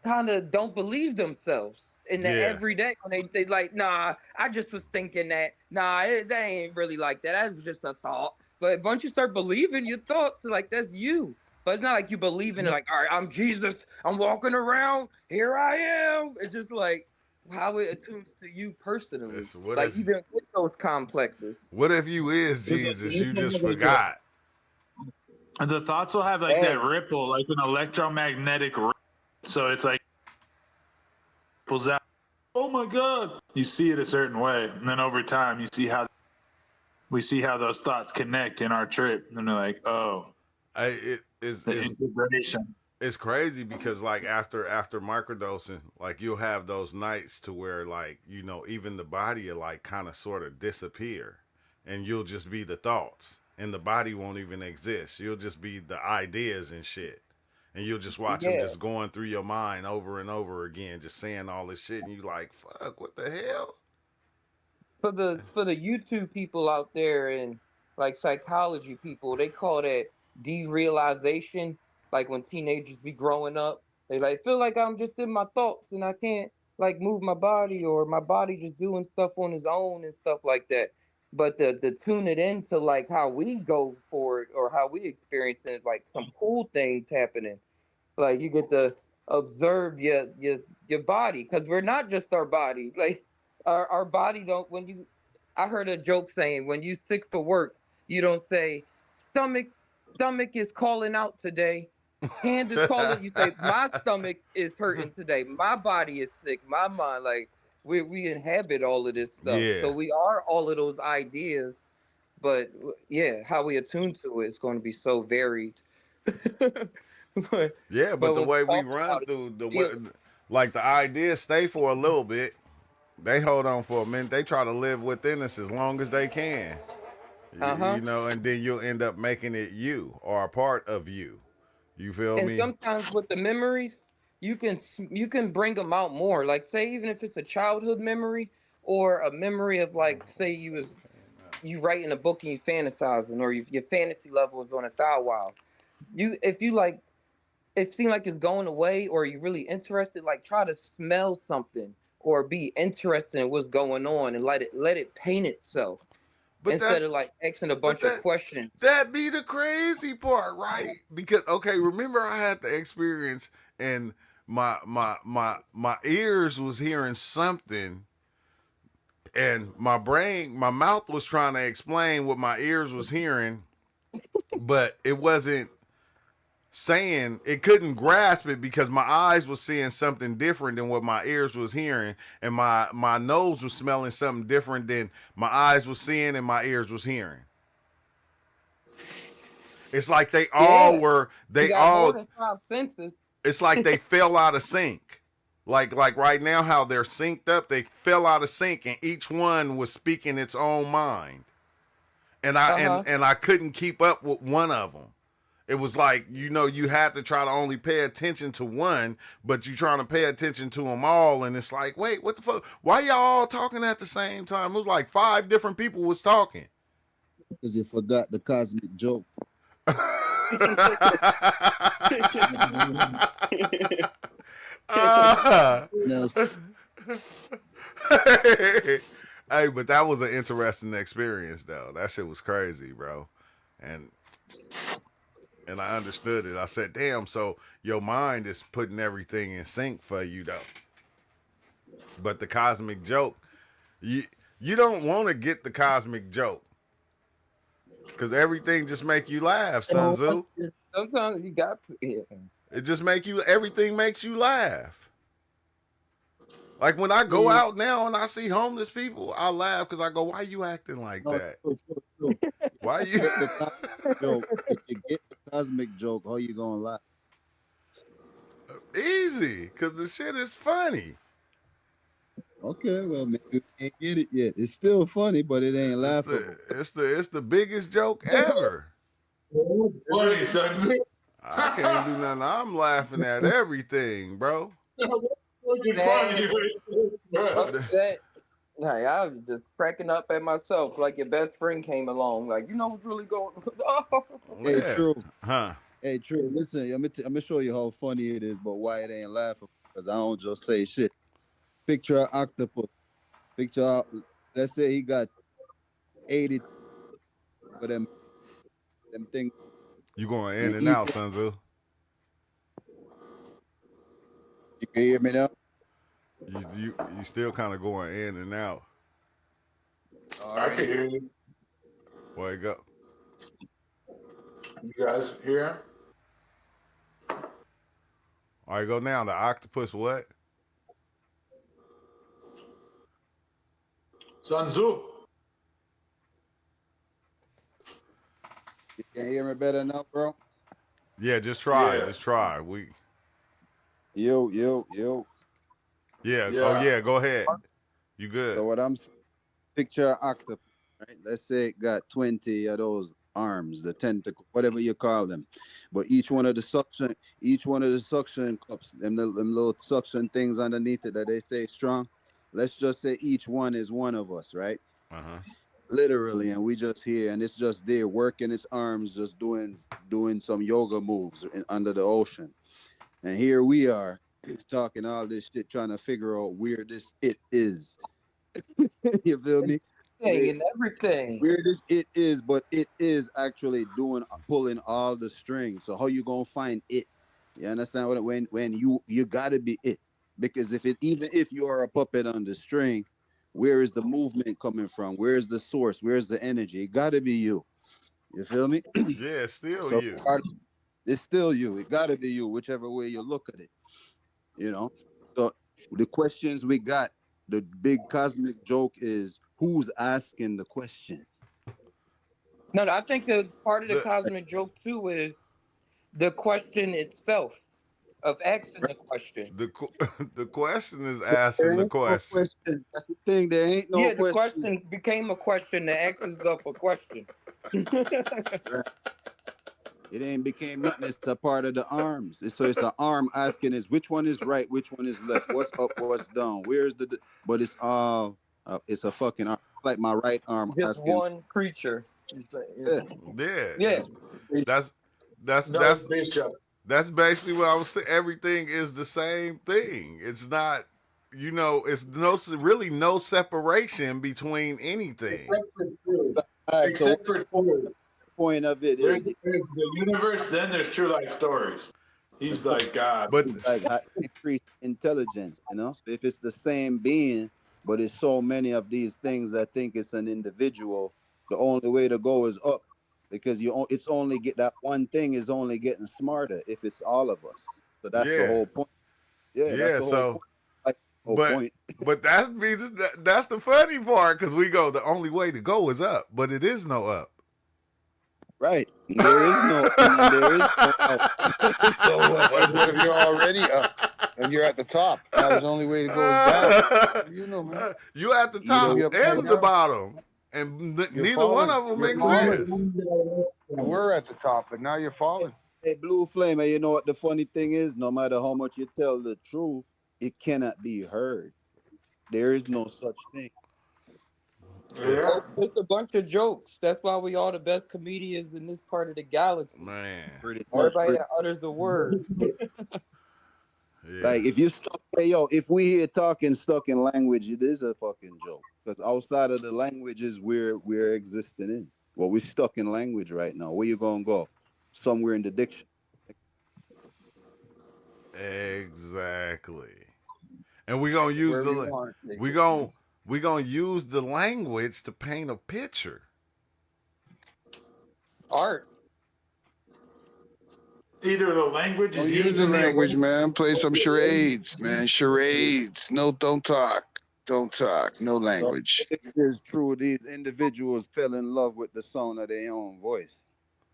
kind of don't believe themselves in the Yeah. everyday when they like, nah, I just was thinking that, nah, that ain't really like that. That was just a thought. But once you start believing your thoughts, like that's you. But it's not like you believe in it, like, all right, I'm Jesus, I'm walking around, here I am. It's just like how it attunes to you personally. Like even with those complexes. What if you is Jesus? You just forgot. The thoughts will have like that ripple, like an electromagnetic ripple. So it's like ripples out. Oh my God! You see it a certain way, and then over time, you see how those thoughts connect in our trip, and they're like, oh, It's integration. It's crazy because like after microdosing, like you'll have those nights to where like even the body will like kind of sort of disappear, and you'll just be the thoughts, and the body won't even exist. You'll just be the ideas and shit. And you'll just watch them just going through your mind over and over again, just saying all this shit, and you like, fuck, what the hell? For the YouTube people out there and like psychology people, they call that derealization. Like when teenagers be growing up, they like feel like I'm just in my thoughts and I can't like move my body, or my body just doing stuff on its own and stuff like that. But the tune it into like how we go for it or how we experience it, like some cool things happening. Like you get to observe your body, because we're not just our body. Like our body don't. When you, I heard a joke saying when you sick for work, you don't say stomach is calling out today. Hand is calling. You say my stomach is hurting today. My body is sick. My mind, like we inhabit all of this stuff. Yeah. So we are all of those ideas. But yeah, how we attune to it is going to be so varied. But the way we run through the way, like the ideas stay for a little bit. They hold on for a minute. They try to live within us as long as they can. And then you'll end up making it you or a part of you. You feel me? And sometimes with the memories, you can bring them out more. Like say even if it's a childhood memory or a memory of like say you writing a book and you fantasizing, or your fantasy level is on a thou wow. If you like it seems like it's going away, or you're really interested, like try to smell something or be interested in what's going on and let it paint itself. But instead of like asking a bunch of questions. That be the crazy part, right? Because remember I had the experience and my ears was hearing something, and my mouth was trying to explain what my ears was hearing, but it wasn't saying, it couldn't grasp it because my eyes was seeing something different than what my ears was hearing, and my nose was smelling something different than my eyes was seeing and my ears was hearing. It's like they all were more than 5 senses. It's like they fell out of sync. Like right now how they're synced up, they fell out of sync and each one was speaking its own mind. And I couldn't keep up with one of them. It was like, you had to try to only pay attention to one, but you're trying to pay attention to them all. And it's like, wait, what the fuck? Why y'all all talking at the same time? It was like 5 different people was talking. Because you forgot the cosmic joke. Hey, but that was an interesting experience, though. That shit was crazy, bro. And I understood it. I said, damn, so your mind is putting everything in sync for you, though. But the cosmic joke, you don't want to get the cosmic joke. Cause everything just make you laugh, Sun Tzu. Sometimes you got to. Yeah. It just make you. Everything makes you laugh. Like when I go out now and I see homeless people, I laugh because I go, "Why you acting like that? True. Why you?" Get the cosmic joke. If you get the cosmic joke, how you gonna laugh? Easy, because the shit is funny. Okay, well maybe we ain't get it yet. It's still funny, but it ain't laughable. It's the biggest joke ever. Funny, son. I can't do nothing. I'm laughing at everything, bro. Upset. Like, I was just cracking up at myself, like your best friend came along. Like, you know what's really going on? Hey, Yeah. true. Huh. Hey, true. Listen, I'm gonna show you how funny it is, but why it ain't laughable. Because I don't just say shit. Picture an octopus. Picture, let's say he got 80 of them things. You going in And and each out, one, Sun Tzu. you can hear me now? You still kind of going in and out. I can hear you. Where you go? You guys hear? All right, go now. The octopus what? Sun Tzu. You can hear me better now, bro? Yeah, just try. Yeah. Just try. Yo. Yeah. Yeah. Oh yeah. Go ahead. You good? So what I'm saying, picture an octopus, right? Let's say it got 20 of those arms, the tentacle, whatever you call them. But each one of the suction cups, them little suction things underneath it that they say strong. Let's just say each one is one of us, right? Uh-huh. Literally, and we just here, and it's just there working its arms, just doing some yoga moves under the ocean. And here we are talking all this shit, trying to figure out where this it is. You feel me? And everything. Where this it is, but it is actually pulling all the strings. So how you gonna find it? You understand what when you gotta be it, because even if you are a puppet on the string, where is the movement coming from? Where is the source? Where's the energy? It gotta be you. You feel me? Yeah, it's still So you. it's still you. It gotta be you, whichever way you look at it. You know. So the questions we got, the big cosmic joke is who's asking the question. No, I think the part of the The cosmic joke too is the question itself of asking the question. the the question is There asking the ain't no question. question. That's the thing. There ain't no Yeah, the question. question became a question. The axis up a question. Right. It ain't became nothing. It's a part of the arms. So it's an arm asking is which one is right, which one is left, what's up, what's down, where's but it's all it's a fucking arm. Like my right arm Just asking. one creature. Yeah. Yeah. Yeah. That's that's No, that's Bishop. that's basically what I was saying. Everything is the same thing. It's not, it's really no separation between anything. Except for two. All right, so Except for two. point of it There's is the universe, then there's true life stories. the He's point like God. But is like increased intelligence, So if it's the same being, but it's so many of these things, I think it's an individual. The only way to go is up, because it's only get that one thing is only getting smarter if it's all of us. So that's the yeah, whole point. Yeah, that's yeah. the whole So, point. Like, whole but point. that's the funny part, because we go, the only way to go is up, but it is no up. Right. There is no out. What if you're already up and you're at the top? Now there's the only way to go is down. You know, man. You at the Either top Be upside and the down. bottom, and You're neither one falling. of them You're falling. exists. We're at the top, but now you're falling. Hey, Blue Flame, and you know what the funny thing is? No matter how much you tell the truth, it cannot be heard. There is no such thing. Yeah. It's a bunch of jokes. That's why we all the best comedians in this part of the galaxy. Man, Pretty much. Everybody that utters the word. yeah. Like if you stuck, hey yo, if we here talking stuck in language, it is a fucking joke. Because outside of the languages we're existing in. Well, we're stuck in language right now. Where you gonna go? Somewhere in the dictionary. Exactly. And we gonna use Wherever you the want to take we it. gonna we gonna use the language to paint a picture. Art. Either the language Don't is use the eating me language, away. man. Play some charades, man. Charades. No, don't talk. Don't talk. No language. It is true. These individuals fell in love with the sound of their own voice.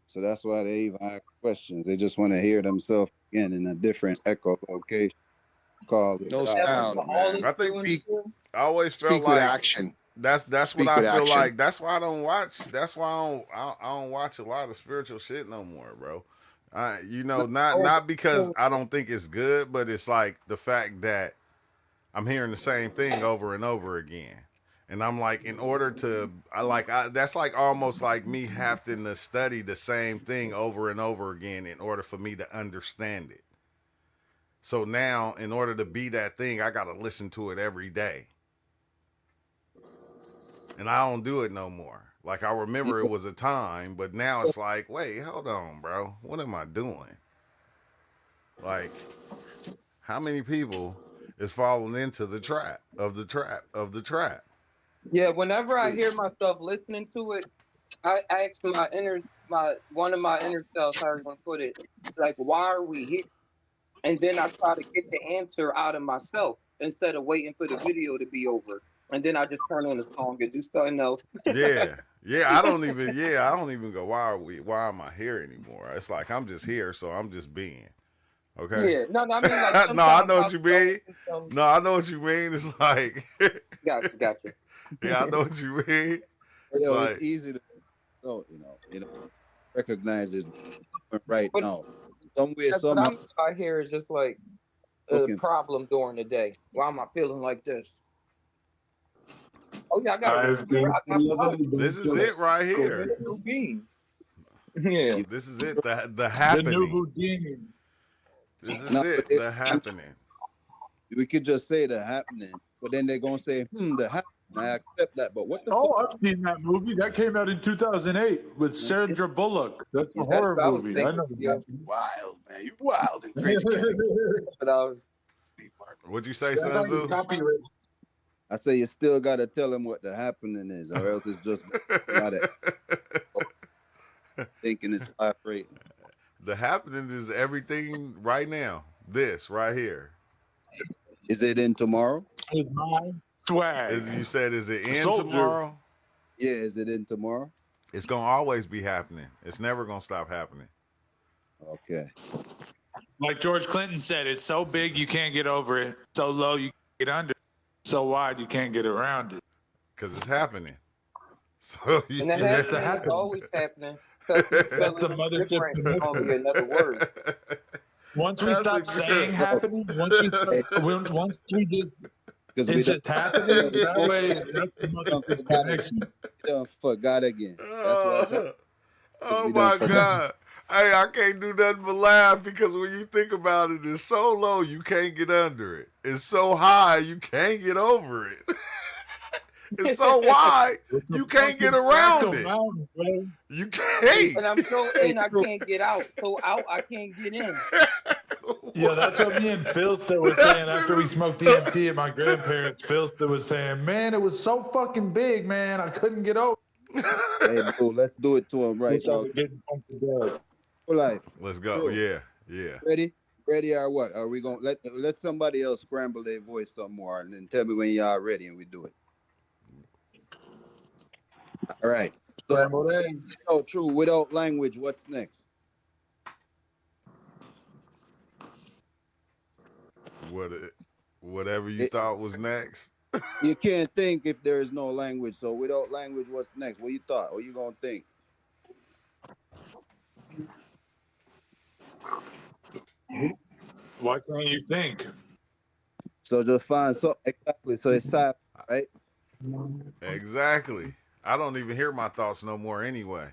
So that's why they even ask questions. They just want to hear themselves again in a different echo location. Called No God. sound, man. I think Speak, I always felt speak with like action. that's what Speak I with feel action. like. That's why I don't watch. That's why I don't watch a lot of spiritual shit no more, bro. Not because I don't think it's good, but it's like the fact that I'm hearing the same thing over and over again. And I'm like, in order to, that's like almost like me having to study the same thing over and over again in order for me to understand it. So now, in order to be that thing, I got to listen to it every day. And I don't do it no more. Like, I remember it was a time, but now it's like, wait, hold on, bro. What am I doing? Like, how many people is falling into the trap of the trap of the trap? Yeah, whenever I hear myself listening to it, I ask one of my inner selves, how you want to put it, like, why are we here? And then I try to get the answer out of myself instead of waiting for the video to be over. And then I just turn on the song and do something else. I don't even go, why am I here anymore? It's like, I'm just here, so I'm just being. Okay. Yeah, no, I mean, like, no, I know what you mean. No, I know what you mean. It's like, gotcha. Yeah, I know what you mean. It's easy to recognize it right now. Somehow. What I hear is just like a problem during the day. Why am I feeling like this? Oh yeah, I got this is it right here. Yeah, this is it. The happening. This is it. The happening. We could just say the happening, but then they're gonna say, the happening. I accept that, but what the? I've seen that movie. That came out in 2008 with Sandra Bullock. That's a horror movie. I know. That's wild, man. You wild and crazy. What'd you say, Sanzu? I say you still gotta tell them what the happening is, or else it's just not it. Thinking it's vibrating. The happening is everything right now. This right here. Is it in tomorrow? It's mine. Swag. You said, is it in tomorrow? Yeah, is it in tomorrow? It's gonna always be happening. It's never gonna stop happening. Okay. Like George Clinton said, it's so big you can't get over it. So low you can't get under it. So wide you can't get around it. Because it's happening. So and it's always happening. That's the mothership. Only another word. Once we stop saying happening, once we just it's just happening. That way, that's the mothership connection. Forgot again. Oh my God. Hey, I can't do nothing but laugh because when you think about it, it's so low you can't get under it. It's so high you can't get over it. It's so wide you can't get around it. You can't. And I'm so in, I can't get out. So out, I can't get in. Yeah, that's what me and Philster were saying after we smoked DMT at my grandparents. Philster was saying, man, it was so fucking big, man. I couldn't get over. Hey, bro, let's do it to him right now. For life. Let's go. Yeah. Ready or what? Are we going to let somebody else scramble their voice some more and then tell me when y'all ready and we do it. All right. So true. Without language, what's next? Whatever you thought was next. You can't think if there is no language. So without language, what's next? What you thought? What you gonna think? Why can't you think? So just find so exactly. So it's silent, right? Exactly. I don't even hear my thoughts no more anyway.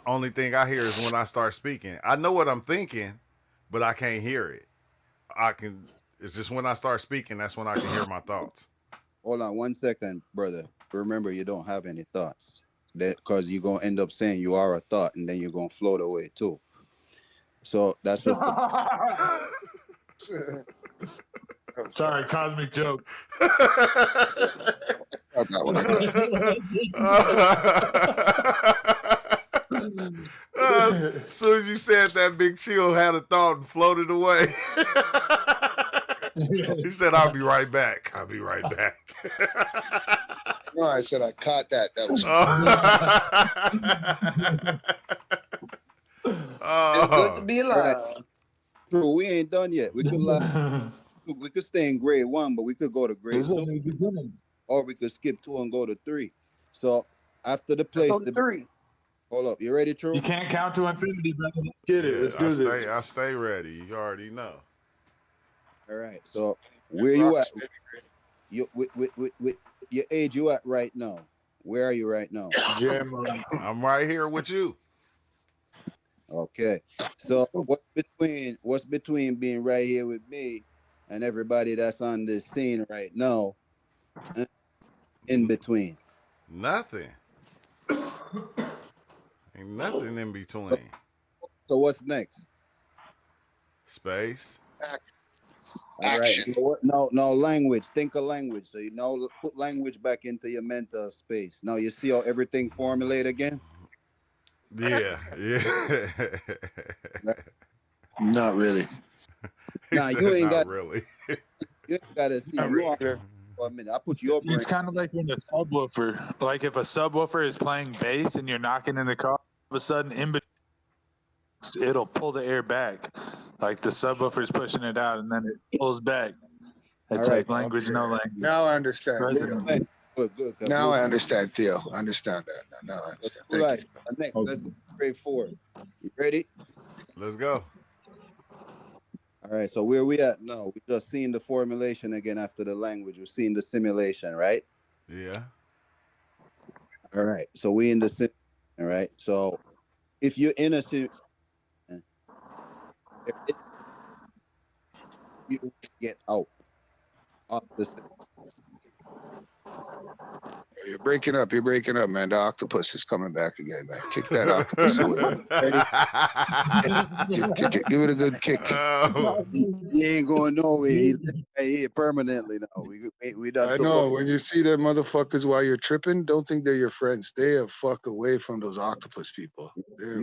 Only thing I hear is when I start speaking. I know what I'm thinking, but I can't hear it. It's just when I start speaking, that's when I can hear my thoughts. Hold on 1 second, brother. Remember, you don't have any thoughts. Because you're going to end up saying you are a thought, and then you're going to float away, too. So that's just... Sorry, cosmic joke. As soon as you said that, Big Chill had a thought and floated away. He said, "I'll be right back. I'll be right back." No, I said I caught that. That was. It's good to be alive. Right. True, we ain't done yet. We could stay in grade 1, but we could go to grade 2, or we could skip 2 and go to 3. So after the place, Let's go to 3. hold up, you ready, True? You can't count to infinity, brother. Get it. Let's do this. I stay ready. You already know. All right. So where you at? You with your age you at right now? Where are you right now? I'm right here with you. Okay. So what's between being right here with me and everybody that's on this scene right now? In between. Nothing. Ain't nothing in between. So what's next? Space. All right. No language. Think of language. So put language back into your mental space. Now you see how everything formulate again? Yeah. Not really. Nah, you ain't got really. You ain't gotta see. Not really. For a minute. I put your brain. It's kind of like when a subwoofer, like if a subwoofer is playing bass and you're knocking in the car, all of a sudden in between, it'll pull the air back. Like the subwoofer is pushing it out and then it pulls back. It's All right. like language, no language. Now I understand. Theo. Good. Now I understand, Theo. I understand that. Now I understand. Thank Right. you. Next, let's go straight forward. You ready? Let's go. All right. So where we at now? We just seen the formulation again after the language. We're seeing the simulation, right? Yeah. All right. So we in the simulation, right? So if you're in a simulation, you get out of the simulation. You're breaking up, man. The octopus is coming back again, man. Kick that octopus away. Kick it. Give it a good kick. He ain't going nowhere. He lives right here permanently now. We done I took know. over. When you see them motherfuckers while you're tripping, don't think they're your friends. They are fuck away from those octopus people. They're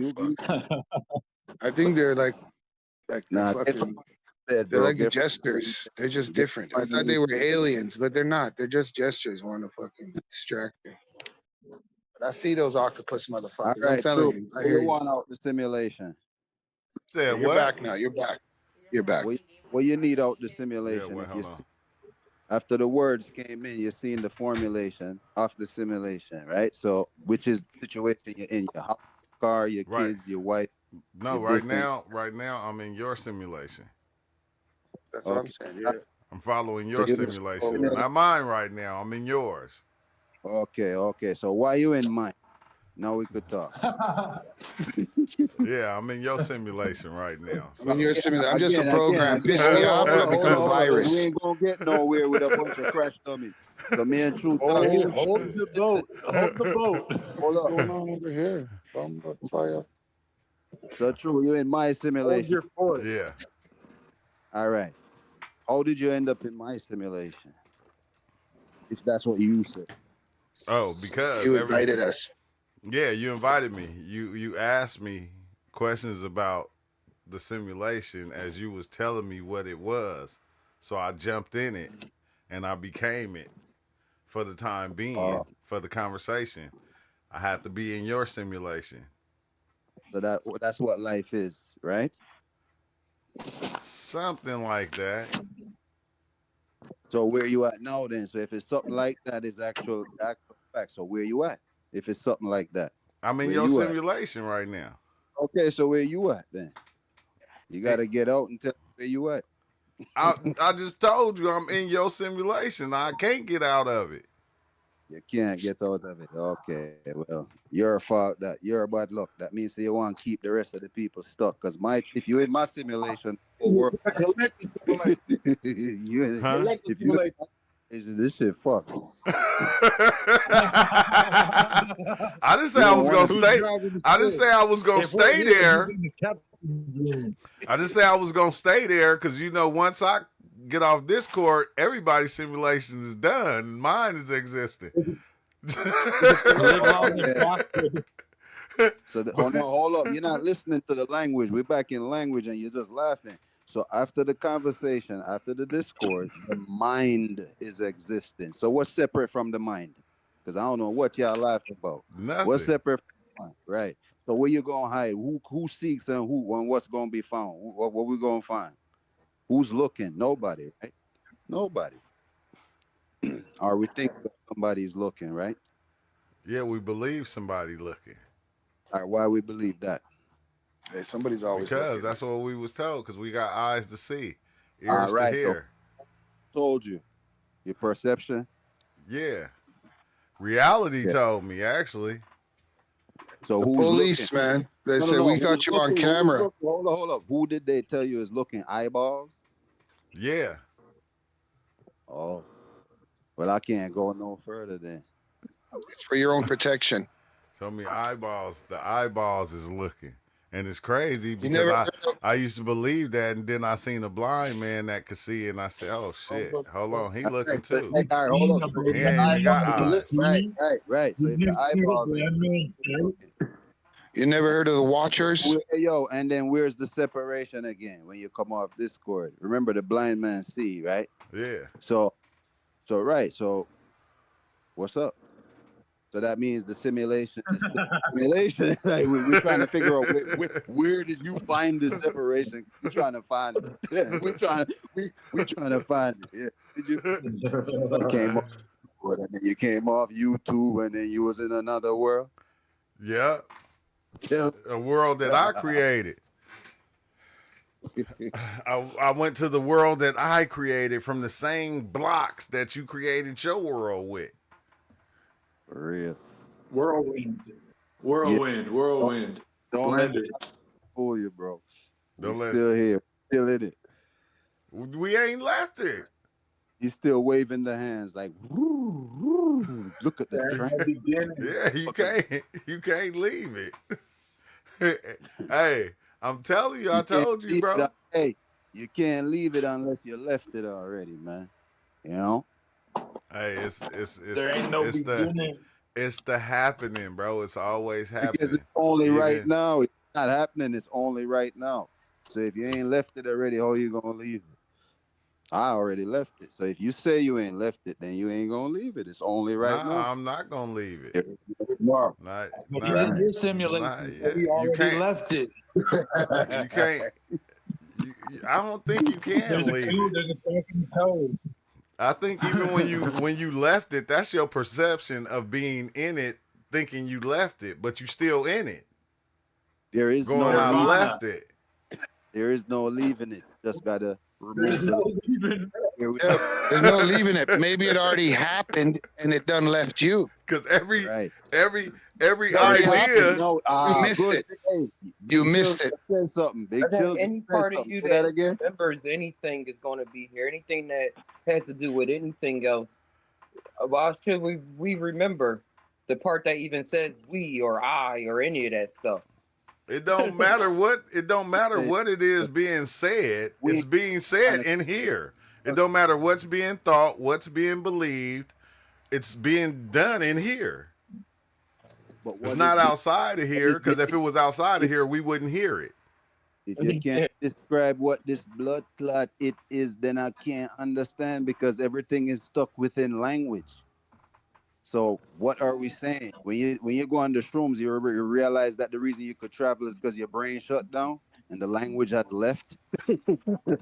I think they're like Nah, fucking. Bed, They're bro. like jesters. They're just different. I thought they were aliens, but they're not. They're just jesters. Want to fucking distract you. But I see those octopus motherfuckers. All right, I'm telling you. I hear you you. want out the simulation. Said You're what? back now. You're back. You're back. Well, you need out the simulation. Yeah, well, if you hold on. after the words came in, you're seeing the formulation of the simulation, right? So, which is the situation you're in, your house, car, your Right. kids, your wife. No, your right business. now, I'm in your simulation. That's what I'm saying. Yeah. I'm following your you're simulation. just- Not mine right now. I'm in yours. Okay. So why you in mine? Now we could talk. Yeah, I'm in your simulation right now. So. I'm just a Again, program. again. Piss me Hold off, I on, become a hold on. virus. We ain't gonna get nowhere with a bunch of crash dummies. So me and True Oh, talking. Hold the boat. Hold the boat. Hold What's up. going on over here? Bomb fire. So True, you in my Hold simulation. your fort. Yeah. All right. How did you end up in my simulation? If that's what you said. Oh, because You invited us. Yeah, you invited me. You asked me questions about the simulation as you was telling me what it was. So I jumped in it and I became it for the time being, for the conversation. I had to be in your simulation. So that's what life is, right? Something like that. So where you at now then? So if it's something like that, is actual fact. So where you at? If it's something like that. I'm in Where your you at? simulation right now. Okay, so where you at then? You gotta get out and tell me where you at. I just told you I'm in your simulation. I can't get out of it. You can't get out of it. Okay, well, your fault that you're bad luck. That means that you want to keep the rest of the people stuck. Cause if you're in my simulation, whole world, you, Huh? if you, this shit fuck. I didn't say I was gonna stay. I didn't say I was gonna stay there. I didn't say I was gonna stay there because once I get off Discord, everybody's simulation is done. Mine is existing. So oh no, hold up. You're not listening to the language. We're back in language and you're just laughing. So after the conversation, after the discord, the mind is existing. So what's separate from the mind? Because I don't know what y'all laughing about. What's Nothing. separate from the mind? Right. So where you gonna hide? Who seeks and what's gonna be found? What we gonna find? Who's looking? Nobody, right? Nobody. Or we think that somebody's looking, right? Yeah, we believe somebody looking All right, why we believe that? Hey, somebody's always because looking. that's what we was told. Because we got eyes to see, All ears to right, so hear. told you. Your perception. Yeah, reality Yeah. told me actually. So The who's police, looking? man. They No, no, say no. we Who's got you on looking? camera. Hold up, hold up. Who did they tell you is looking? Eyeballs? Yeah, Oh, well, I can't go no further then. It's for your own protection. told me eyeballs. The eyeballs is looking, and it's crazy You because never I used to believe that, and then I seen a blind man that could see, and I said, oh shit, hold on, he All looking right, so, too. hey, all right, hold up. So if He the ain't even got eyeballs are eyes. right. So if the eyeballs are looking, You never heard of the Watchers? hey, yo, and then where's the separation again when you come off Discord? Remember the blind man see, right? Yeah, So right. So what's up? So that means the simulation is still simulation. Like we're trying to figure out where did you find the separation? We're trying to find it. we're trying to find it. Yeah. Did you came off and then you came off YouTube and then you was in another world? yeah, Yeah. a world that I created. I went to the world that I created from the same blocks that you created your world with. For real. Whirlwind. Yeah. Whirlwind. Don't let Blended. that fool you, bro. We Don't let still here. Still in it. we ain't left it. He's still waving the hands like, woo, woo. Look at the train. Yeah, you can't leave it. Hey, I'm telling you, I told you, bro. Hey, you can't leave it unless you left it already, man. You know? Hey, There ain't no it's beginning. it's the happening, bro. It's always happening. Because it's only right Even now. It's not happening. It's only right now. So if you ain't left it already, how you gonna leave it? I already left it. So if you say you ain't left it, then you ain't gonna leave it. It's only right now. I'm not gonna leave it. It's tomorrow. Not, But not, he's in your not simulation. yet. We You already can't. left it. You can't. I don't think you can There's a leave code. it. There's a fucking code. I think even when you left it, that's your perception of being in it, thinking you left it, but you still in it. There is Going, no I Nirvana. left it. There is no leaving it. Just gotta remove There's the. no even. Yeah, there's no leaving it. Maybe it already happened and it done left you. Because every Right. It already happened. idea. No, You missed good. it. Hey, You Big missed Chill it. just said something. Big I think Chill any just said part of something. you Say that that again. remembers anything is going to be here. Anything that has to do with anything else. Why should we remember the part that even says we or I or any of that stuff? It don't matter what it is being said. We It's being said in here. It don't matter what's being thought, what's being believed. It's being done in here. But It's what not is the, outside of here, because if it was outside of here, we wouldn't hear it. if you can't describe what this blood clot it is, then I can't understand because everything is stuck within language. So what are we saying? When you go on the shrooms, you realize that the reason you could travel is because your brain shut down and the language has left.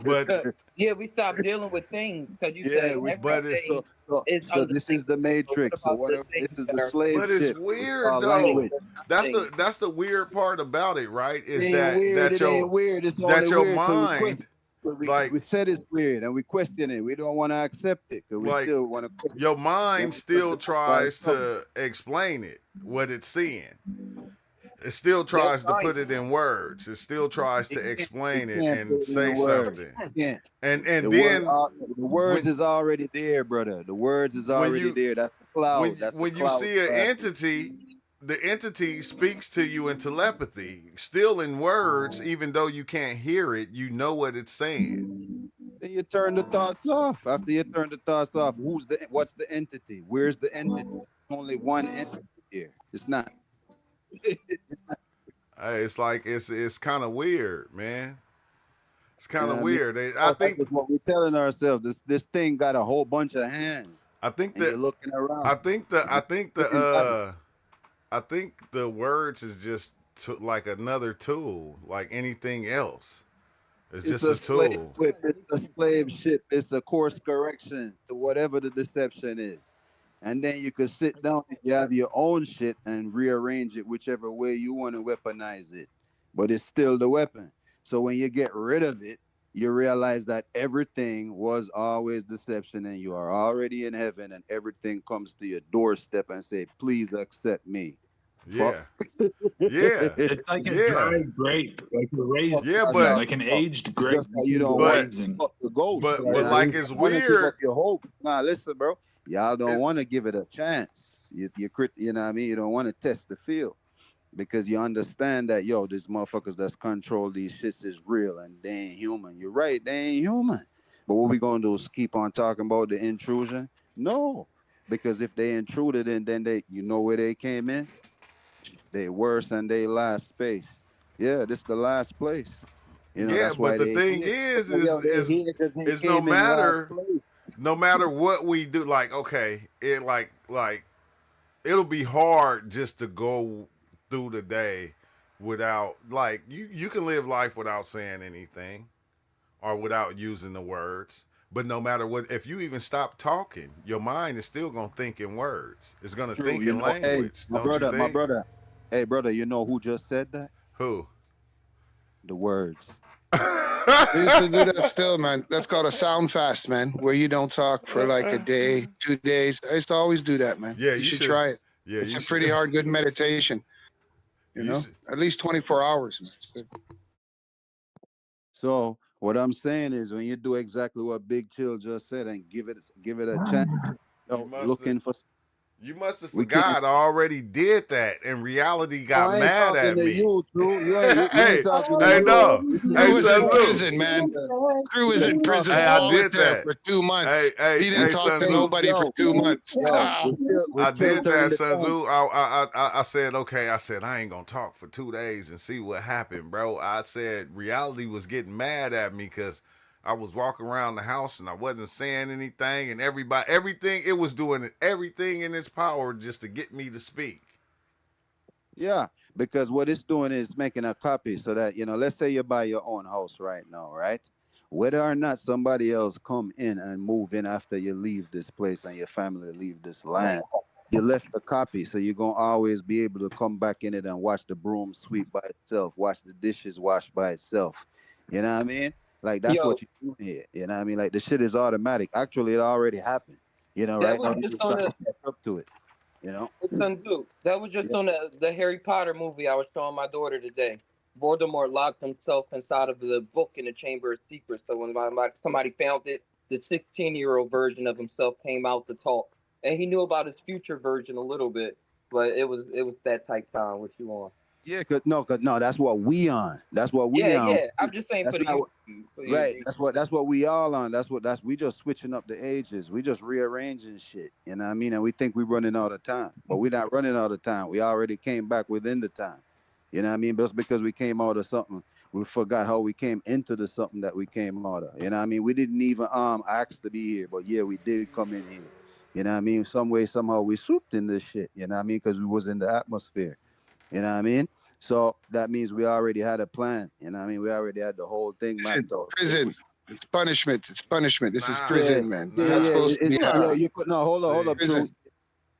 But Yeah, we stopped dealing with things because you Yeah, said but it's everything is so this is the matrix. So what what about the this things is that the are slave but it's ship. weird though. Language. That's the weird part about it, right? Is It ain't weird. that It ain't weird. It's only your weird till we mind, question. like We said it's weird and we question it. We don't want to accept it because we like still want to question. your Then mind we still question why it's tries coming. to explain it, what it's seeing. It still tries to put it in words. It still tries to explain it Can't and put it say in words. something. Can't. And The then words when is already there, brother. The words is when already you there. That's the cloud. That's the when you cloud see an passing. entity, the entity speaks to you in telepathy, still in words, even though you can't hear it. You know what it's saying. Then you turn the thoughts off. After you turn the thoughts off, what's the entity? Where's the entity? Only one entity here. It's not. It's like it's kind of weird, man. It's kind of I mean, weird. I oh, that's think just what we're telling ourselves. This thing got a whole bunch of hands, I think and that you're looking I around. think the And I you're think looking at it. the I think the words is just like another tool, like anything else. It's It's just a a slave tool. whip. It's a slave ship. It's a course correction to whatever the deception is. And then you could sit down if you have your own shit and rearrange it whichever way you want to weaponize it. But it's still the weapon. So when you get rid of it, you realize that everything was always deception and you are already in heaven and everything comes to your doorstep and say, please accept me. Fuck. Yeah, yeah, It's like a yeah, dry grape, like a raisin, yeah. That's how But like an fuck. aged It's grape. just that You you can don't go but want to give raisin. up the ghost. but You but know what I mean? like You it's don't want to give up weird. your hope. Nah, listen, bro. Y'all don't It's want to give it a chance. You know what I mean? You don't want to test the field because you understand that, yo, these motherfuckers that's control these shits is real and they ain't human. You're right, they ain't human. But what we gonna do is keep on talking about the intrusion? No, because if they intruded in, then you know where they came in? They worse than they last space. Yeah, this the last place. You know, yeah. that's But why the they thing here. is, Yo, they here because they is no came in last matter place. no matter what we do. Like okay, it like it'll be hard just to go through the day without like you can live life without saying anything or without using the words. But no matter what, if you even stop talking, your mind is still gonna think in words. It's gonna True, think you in know, hey, language, don't you my think? brother, hey, brother, you know who just said that? Who? The words. We used to do that still, man. That's called a sound fast, man, where you don't talk for like a day, 2 days. I used to always do that, man. Yeah, You you should should. try it. Yeah, It's you a should. pretty hard, good meditation. You should. At least 24 hours, man. It's good. So what I'm saying is, when you do exactly what Big Chill just said and give it a chance, You yo, must have. looking for You must have we can't. forgot. I already did that, and reality No, got I ain't mad talking at to me. you, True. You ain't Hey, talking to hey, you. no. Hey, Drew is in Sanzu. prison, man. Drew is in prison Hey, I did solitaire that. for 2 months. He didn't Hey, talk to Sanzu. nobody for Yo, 2 months. we're I still did that, turning the time. Sanzu. I said, okay. I said I ain't gonna talk for 2 days and see what happened, bro. I said reality was getting mad at me because I was walking around the house and I wasn't saying anything, and everything it was doing everything in its power just to get me to speak. Yeah, because what it's doing is making a copy so that, let's say you buy your own house right now, right? Whether or not somebody else come in and move in after you leave this place and your family leave this land, you left a copy. So you're going to always be able to come back in it and watch the broom sweep by itself, watch the dishes wash by itself. You know what I mean? Like, that's Yo, what you're doing here. You know what I mean? Like, the shit is automatic. Actually, it already happened. that Right was now, you're just just on trying the to catch up to it, you know? Sun Tzu. That was just Yeah. on the Harry Potter movie I was showing my daughter today. Voldemort locked himself inside of the book in the Chamber of Secrets. So when somebody found it, the 16-year-old version of himself came out to talk, and he knew about his future version a little bit. But it was that type time. What you on? Yeah, cause no, that's what we on. That's what we Yeah, on. yeah. I'm just saying That's for the not youth. what, For right. the, That's what we all on. We just switching up the ages. We just rearranging shit. You know what I mean? And we think we running all the time, but we're not running all the time. We already came back within the time. You know what I mean? Just because we came out of something, we forgot how we came into the something that we came out of. You know what I mean? We didn't even ask to be here, but yeah, we did come in here. You know what I mean? Some way, somehow we swooped in this shit. You know what I mean? Because we was in the atmosphere. You know what I mean? So that means we already had a plan. You know what I mean? We already had the whole thing Prison, mapped out. prison. It's punishment. It's punishment. This is Nah, Yeah, prison, man. yeah, You're not yeah. nah. supposed to be Yo, happy. you could no hold See, up, True. Prison.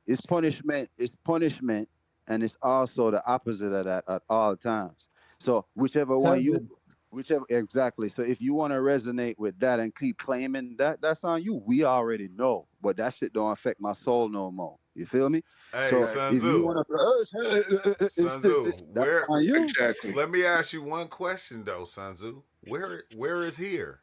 It's punishment. It's punishment, and it's also the opposite of that at all times. So whichever exactly. So if you want to resonate with that and keep claiming that, that's on you. We already know, but that shit don't affect my soul no more. You feel me? hey, So Exactly. if you Sanzu. want to, it's this, Sanzu, that's where? on you. Exactly. Let me ask you one question though, Sanzu. Where is here?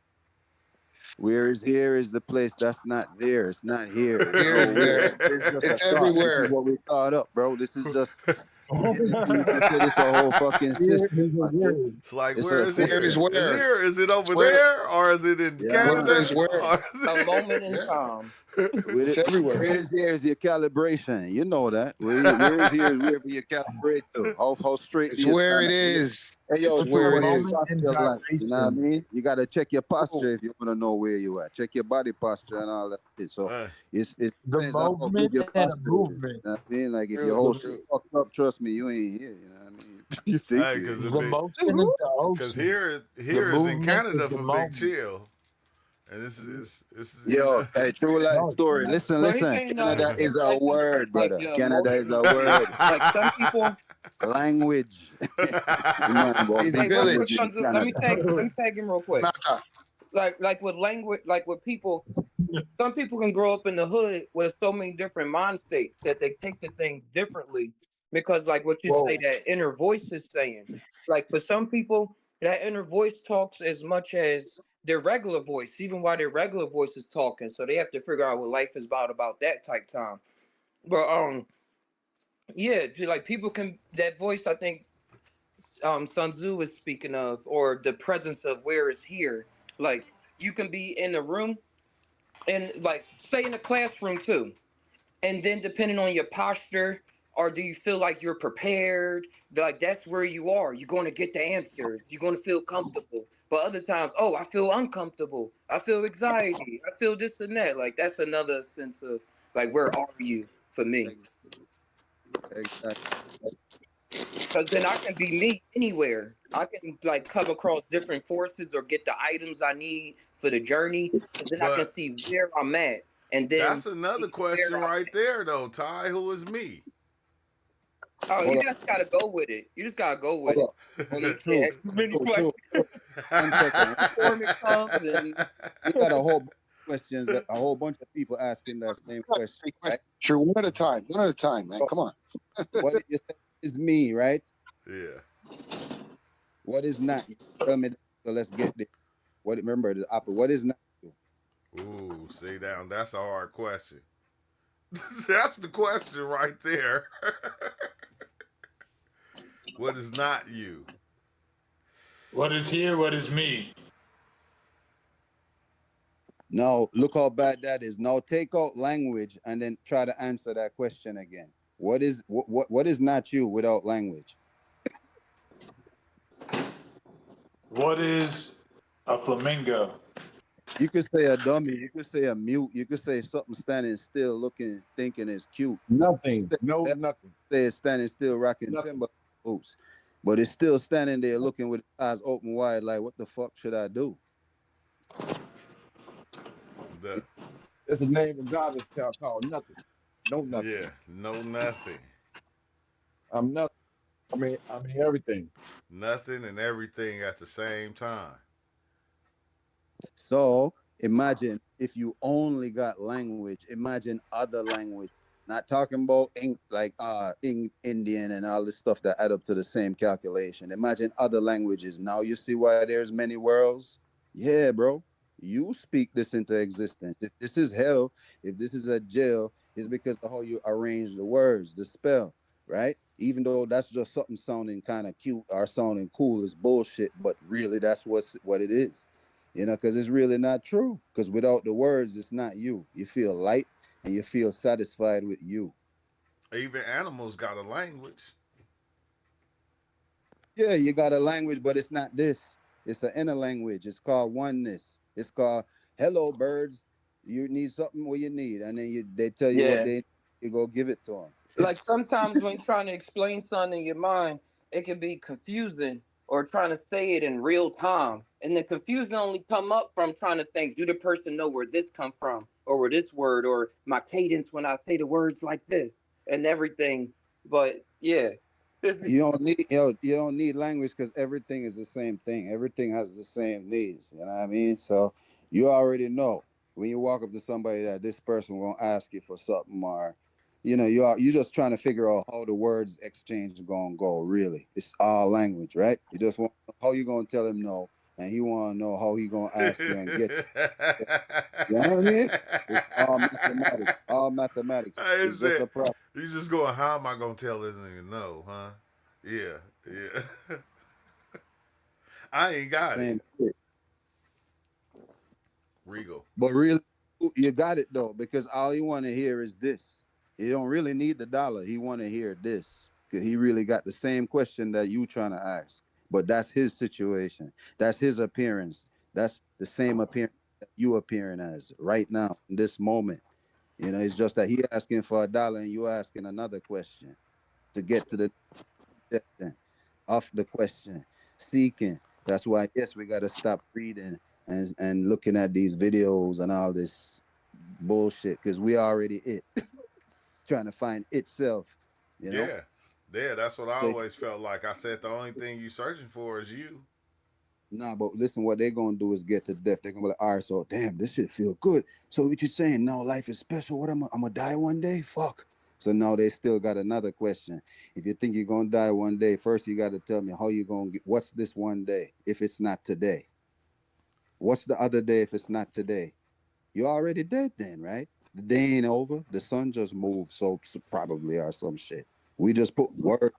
Where is here is the place that's not there. It's not here. It's Here is nowhere. there. It's just a It's thought. This is everywhere. what we thought up, bro. This is just, you could say this a whole fucking system. My shit. It's like It's where a is Where is system. here? Is where? here? Is it over Where? there, or is it in Yeah, Where man. Canada? is where? Or is a it... moment in Yeah. time. It's everywhere. Where's here is your calibration. You know that. Where's here is wherever you calibrate to. How straight do It's you where stand it up? is. Hey yo, It's It's a where it what's your is. moment in posture like? You know what I gyration. mean? You gotta check your Boom. posture if you wanna know where you at. Check your body posture and all that shit. So Uh, it The depends on how good moment your and a posture is. You movement. know what I mean? Like if your True, whole true. shit fucked up, trust me, you ain't here. You know what I mean? You think hey, you cause ain't. the The big, motion is the cause ocean. The here is in movement is Canada the for Big moment. Chill, and this is you Yo, know. hey, true life No, it's story. not. Listen, But he's listen. saying Canada it's is a like word, like brother. the Canada is a emotional thing. word. Like some people. Language. The man got In the Hey, big real quick, words village. in Sun Canada. let me tag him real quick. Naka. Like with language, like with people, some people can grow up in the hood with so many different mind states that they take the things differently because, like what you Whoa. say, that inner voice is saying. Like for some people, that inner voice talks as much as their regular voice, even while their regular voice is talking. So they have to figure out what life is about that type time. But yeah, like people can that voice. I think Sun Tzu is speaking of, or the presence of where is here. Like you can be in a room and like say in a classroom too, and then depending on your posture, or do you feel like you're prepared? Like that's where you are. You're going to get the answers. You're going to feel comfortable. But other times, oh, I feel uncomfortable. I feel anxiety. I feel this and that. Like that's another sense of like where are you for me? Exactly. Because then I can be me anywhere. I can like come across different forces or get the items I need for the journey. Because then I can But see where I'm at and then that's another see where question I'm right at. there, though. Ty, who is me? Oh, Hold you up, just gotta go with it. You just gotta go with hold it. up. Hold You up, can get true. as many True. questions True. 1 second. before it comes and We got a whole bunch of questions that a whole bunch of people asking that same question, right? True. One at a time. One at a time, man. So Come on. what you say is me, right? Yeah. What is not you? Tell me that. So let's get this. What remember the opposite. What is not you? Ooh, see down. That's a hard question. That's the question right there. What is not you? What is here? What is me? Now look how bad that is. Now take out language and then try to answer that question again. What is not you without language? What is a flamingo? You could say a dummy, you could say a mute, you could say something standing still looking, thinking is cute. Nothing. Say No, that, nothing. say it's standing still rocking Nothing. timber boots. But it's still standing there looking with its eyes open wide, like what the fuck should I do? The It's a name of God is called nothing. No, nothing. yeah, no nothing. I'm nothing. I mean everything. Nothing and everything at the same time. So imagine if you only got language, imagine other language. Not talking about Indian and all this stuff that add up to the same calculation. Imagine other languages. Now you see why there's many worlds. Yeah, bro. You speak this into existence. If this is hell, if this is a jail, it's because of how you arrange the words, the spell, right? Even though that's just something sounding kind of cute or sounding cool, is bullshit. But really, that's what it is. Because it's really not true. Because without the words, it's not you. You feel light and you feel satisfied with you. Even animals got a language. Yeah, you got a language, but it's not this. It's an inner language. It's called oneness. It's called hello, birds. You need something, what you need, and then they tell you what yeah. they. You go give it to them. Like sometimes when you're trying to explain something in your mind, it can be confusing or trying to say it in real time. And the confusion only come up from trying to think, do the person know where this come from or where this word or my cadence when I say the words like this and everything. But yeah. You don't need language because everything is the same thing. Everything has the same needs. You know what I mean? So you already know when you walk up to somebody that this person will ask you for something, or you just trying to figure out how the words exchange gonna go. Really, it's all language, right? You just want how you gonna tell him no, and he want to know how he gonna ask you and get. You know what I mean? It's all mathematics. All mathematics. I It's just said, a process. you just going, how am I gonna tell this nigga no, huh? Yeah, yeah. I ain't got it. Same shit. Regal. But really. You got it though, because all he want to hear is this. He don't really need the dollar. He want to hear this because he really got the same question that you trying to ask. But that's his situation. That's his appearance. That's the same appearance that you appearing as right now in this moment. You know, it's just that he asking for $1 and you asking another question to get to the question of the question, seeking. That's why yes, we gotta stop reading and looking at these videos and all this bullshit because we already it trying to find itself, you know. Yeah. Yeah, that's what I So always felt like. I said the only thing you searching for is you. nah, but listen, what they're gonna do is get to death. They're gonna be like, all right, so damn, this shit feel good. So what you saying? No, life is special. What I'm gonna die one day? Fuck. So now they still got another question. If you think you're gonna die one day, first you got to tell me how you gonna get. What's this one day? If it's not today, what's the other day? If it's not today, you're already dead then, right? The day ain't over. The sun just moved, so probably or some shit. We just put word.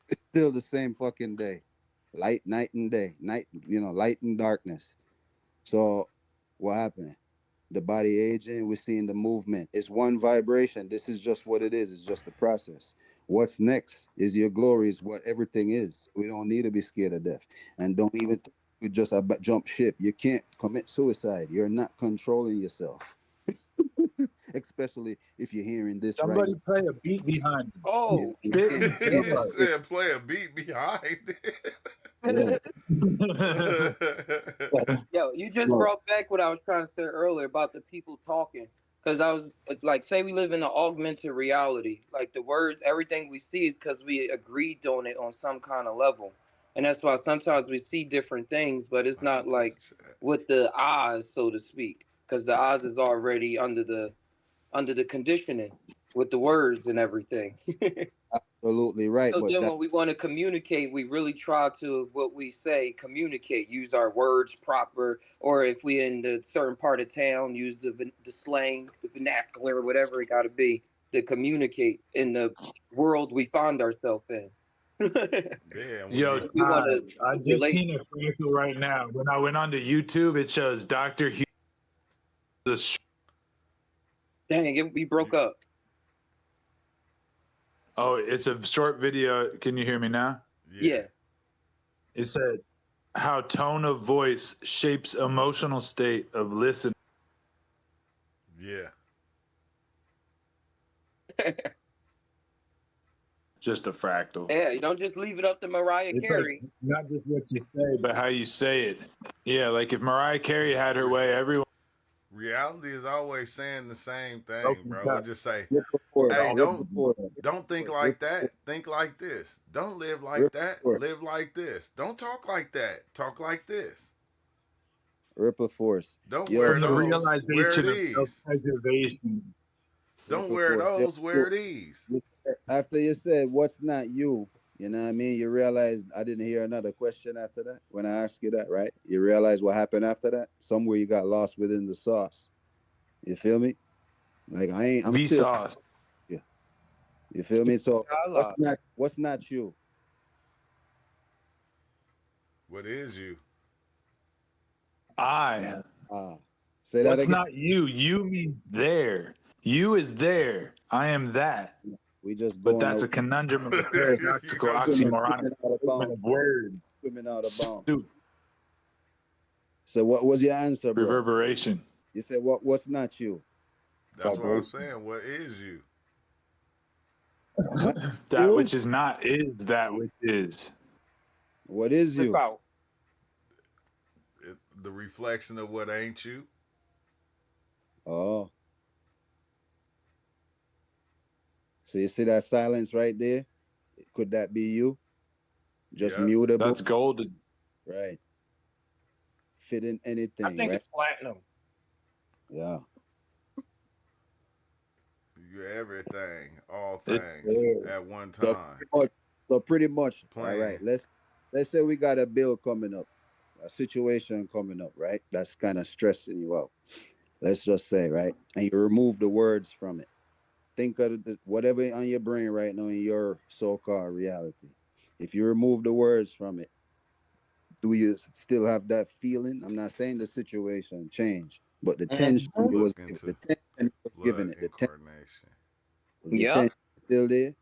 It's still the same fucking day. Light, night and day. Night, light and darkness. So what happened? The body aging, we're seeing the movement. It's one vibration. This is just what it is. It's just the process. What's next is your glory, is what everything is. We don't need to be scared of death. And don't even think you just jump ship. You can't commit suicide. You're not controlling yourself. Especially if you're hearing this right Somebody play a beat behind it. Oh, you Spit can't, He and you just said play a beat behind yeah. it. yo, you just No, brought back what I was trying to say earlier about the people talking. Because I was like, say we live in an augmented reality. Like the words, everything we see is because we agreed on it on some kind of level. And that's why sometimes we see different things, but it's not like with the eyes, so to speak. Because the eyes is already under the conditioning with the words and everything. absolutely right. So But then that when we want to communicate, we really try to what we say, communicate, use our words proper, or if we in the certain part of town, use the slang, the vernacular, whatever it got to be to communicate in the world we find ourselves in. Yeah, and we Yo, get We want Todd, to I just relate. seen a fractal right now. When I went onto YouTube, it shows Dr. Hughes. Dang, we broke up. Oh, it's a short video. Can you hear me now? Yeah. It said how tone of voice shapes emotional state of listening. yeah. Just a fractal. Yeah, you don't just leave it up to Mariah It's Carey. like not just what you say, but how you say it. Yeah, like if Mariah Carey had her way, everyone. Reality is always saying the same thing, bro. It just say, rip report, hey, rip don't report, don't think rip like that. Think like this. Don't live like rip that. report, Live like this. Don't talk like that. Talk like this. ripple force. Don't Yo, wear From the so those. Wear realization of these. self-preservation. Don't ripple wear force. Yo, those. Wear so these. after you said what's not you, you know what I mean? You realize I didn't hear another question after that when I asked you that, right? You realize what happened after that? Somewhere you got lost within the sauce. You feel me? Like I'm still Vsauce. yeah. You feel me? So Allah. what's not you? What is you? I. Ah, say that What's again. not you? You means there. You is there. I am that. We just But going that's out a conundrum of a You paradoxical know, just oxymoronic swimming out of statement bounds. of words. Swimming out of bounds. Soup. So what was your answer, bro? Reverberation. You said what's not you? that's what I'm Vibration. saying. What is you? What That you? which is not is that which is. What is Rip you? out. The reflection of what ain't you. Oh. So you see that silence right there? Could that be you? Just Yeah. mutable? That's golden. Right. Fit in I anything, think right? it's platinum. Yeah. You're everything, all It's things there. at one So time. pretty much, all right. Playing. Let's say we got a bill coming up, a situation coming up, right? That's kind of stressing you out. Let's just say, right? And you remove the words from it. Think of whatever on your brain right now in your so-called reality. If you remove the words from it, do you still have that feeling? I'm not saying the situation change, but the tension Mhm. you was Look giving, into the tension you was giving blood it, incarnation. was the Yep. tension still there?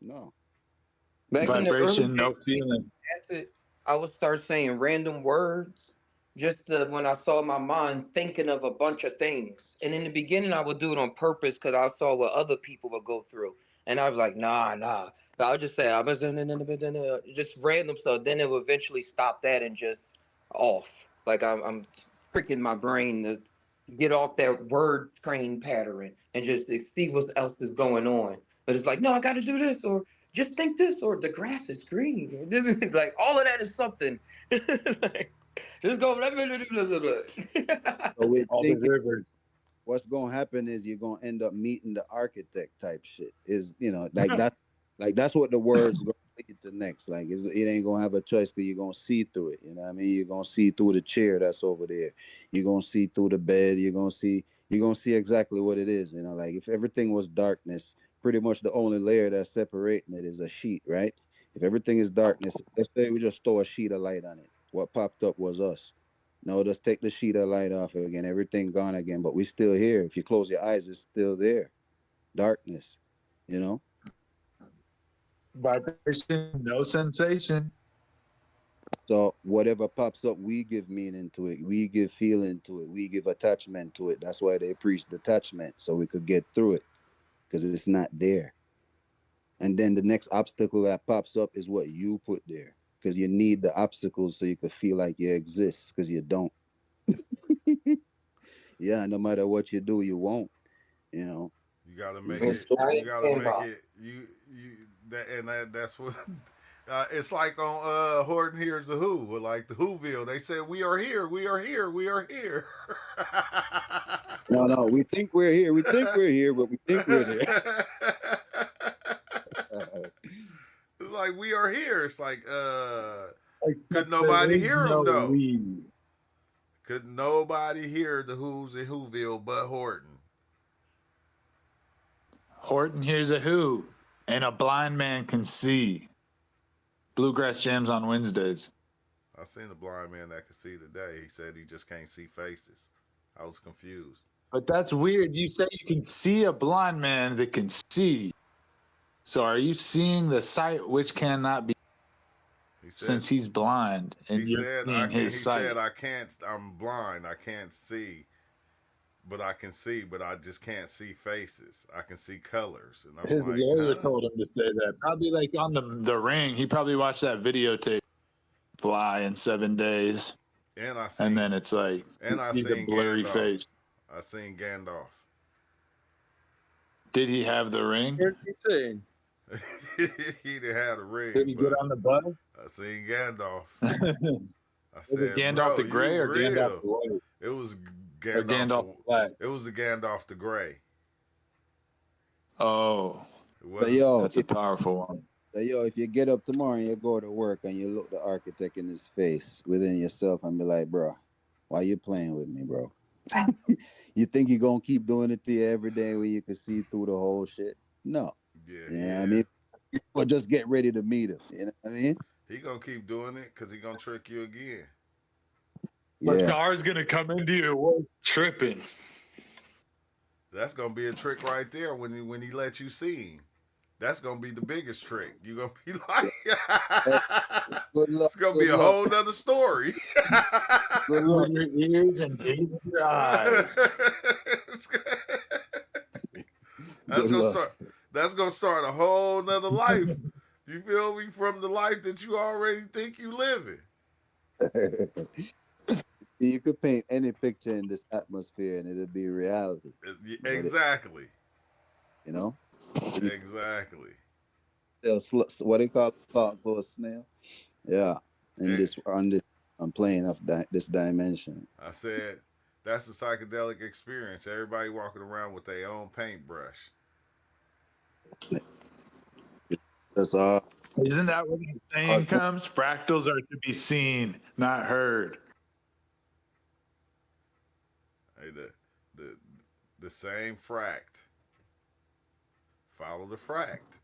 No. Back in the early Vibration, days, no feeling. acid, I would start saying random words just when I saw my mind thinking of a bunch of things. And in the beginning, I would do it on purpose because I saw what other people would go through. And I was like, nah. So I would just say, I was just random stuff. Then it would eventually stop that and just off. Like I'm tricking my brain to get off that word train pattern and just see what else is going on. But it's like, no, I got to do this, or just think this, or the grass is green. This is like all of that is something. Like, just go blah, blah, blah, blah, blah, blah. So we All the think rivers. what's gonna happen is you're gonna end up meeting the architect type shit. Is like that, like that's what the words gonna lead to next. Like it ain't gonna have a choice because you're gonna see through it. You know what I mean? You're gonna see through the chair that's over there. You're gonna see through the bed. You're gonna see exactly what it is. Like if everything was darkness, pretty much the only layer that's separating it is a sheet, right? If everything is darkness, let's say we just throw a sheet of light on it. What popped up was us. No, just take the sheet of light off again. Everything gone again, but we still here. If you close your eyes, it's still there. Darkness, you know. Vibration, no sensation. So whatever pops up, we give meaning to it. We give feeling to it. We give attachment to it. That's why they preach detachment, so we could get through it, because it's not there. And then the next obstacle that pops up is what you put there, because you need the obstacles so you could feel like you exist, because you don't. Yeah, no matter what you do, you won't. You know. You gotta make It's it. so You gotta make Bob. it. You that's what. It's like on Horton Hears the Who, or like the Whoville. They said, "We are here. We are here. We are here." no. We think we're here. We think we're here, but we think we're there. It's like we are here. It's like could Except there nobody is hear no them though? we. Could nobody hear the Who's in Whoville but Horton? Horton hears a who, and a blind man can see. Bluegrass jams on Wednesdays. I seen a blind man that could see today. He said he just can't see faces. I was confused. But that's weird. You say you can see a blind man that can see. So are you seeing the sight which cannot be, He said since he's blind and he you're said I seeing can his he sight? said I can't I'm blind. I can't see. But I can see, but I just can't see faces. I can see colors. And I'm His like, lawyer huh? told him to say that. Probably like on the ring. He probably watched that videotape fly in 7 days. And then it's like I he's a seen blurry Gandalf. face. I seen Gandalf. Did he have the ring? Here's what he's saying. He didn't have a ring, Did he but get on the bus? I seen Gandalf. Was I it said, Gandalf bro, the Gray you or Gandalf real. the White? It was Or Gandalf the Black? It was the Gandalf the Gray. Oh, It So wasn't. yo, that's a powerful one. if you get up tomorrow and you go to work and you look the architect in his face within yourself and be like, bro, why you playing with me, bro? You think you're gonna keep doing it to you every day when you can see through the whole shit? No. Yeah. I mean, or just get ready to meet him. You know what I mean? He gonna keep doing it because he gonna trick you again. But Yeah. Star's gonna come into your work tripping. That's gonna be a trick right there when he lets you see him. That's gonna be the biggest trick. You're gonna be like, Good luck. it's gonna Good be a luck. whole nother story. Good luck. Your ears and gaze in your eyes. That's gonna start a whole nother life. You feel me? From the life that you already think you living. You could paint any picture in this atmosphere and it'll be reality. Exactly. You know? Exactly. What they call thought to a snail? Yeah. I'm playing off this dimension. I said that's a psychedelic experience. Everybody walking around with their own paintbrush. That's all. Isn't that where the saying comes? Fractals are to be seen, not heard. Hey, the same fract. Follow the fract.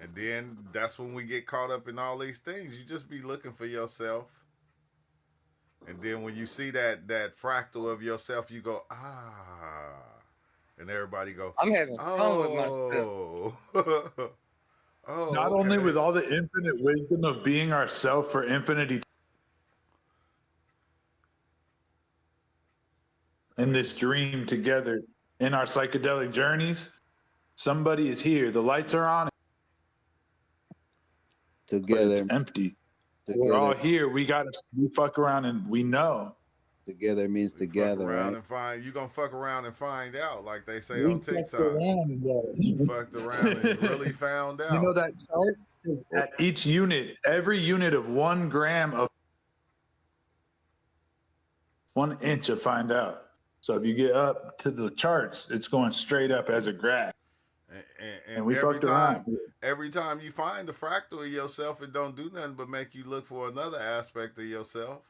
And then that's when we get caught up in all these things. You just be looking for yourself. And then when you see that fractal of yourself, you go, ah. And everybody go, I'm having fun with myself. oh. Oh, Not only okay. with all the infinite wisdom of being ourself for infinity in this dream together in our psychedelic journeys, somebody is here. The lights are on, but Together, it's empty. We're together, all here. We fuck around and we know. together means You fuck together, around right? and find you gonna fuck around and find out, like they say We on fucked TikTok. around. You fucked around and really found You know out. that chart? At each unit, every unit of 1 gram of 1 inch of find out. So if you get up to the charts, it's going straight up as a graph. And We fucked around. every time you find the fractal of yourself, it don't do nothing but make you look for another aspect of yourself.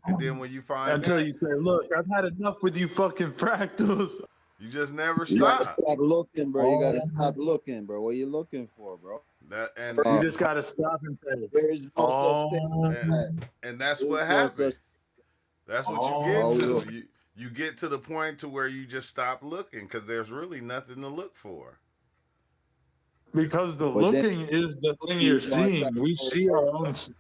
And then when you find Until that, you say, look, I've had enough with you fucking fractals. you just never You gotta stop. stop looking, bro. You gotta stop looking, bro. What you looking for, bro? That and You just got to stop and say, There is no such thing. and that's There what is no happened. such. That's what you get Oh, to. look. You get to the point to where you just stop looking because there's really nothing to look for. because the But then- looking is the thing you're seeing. We see our own sight.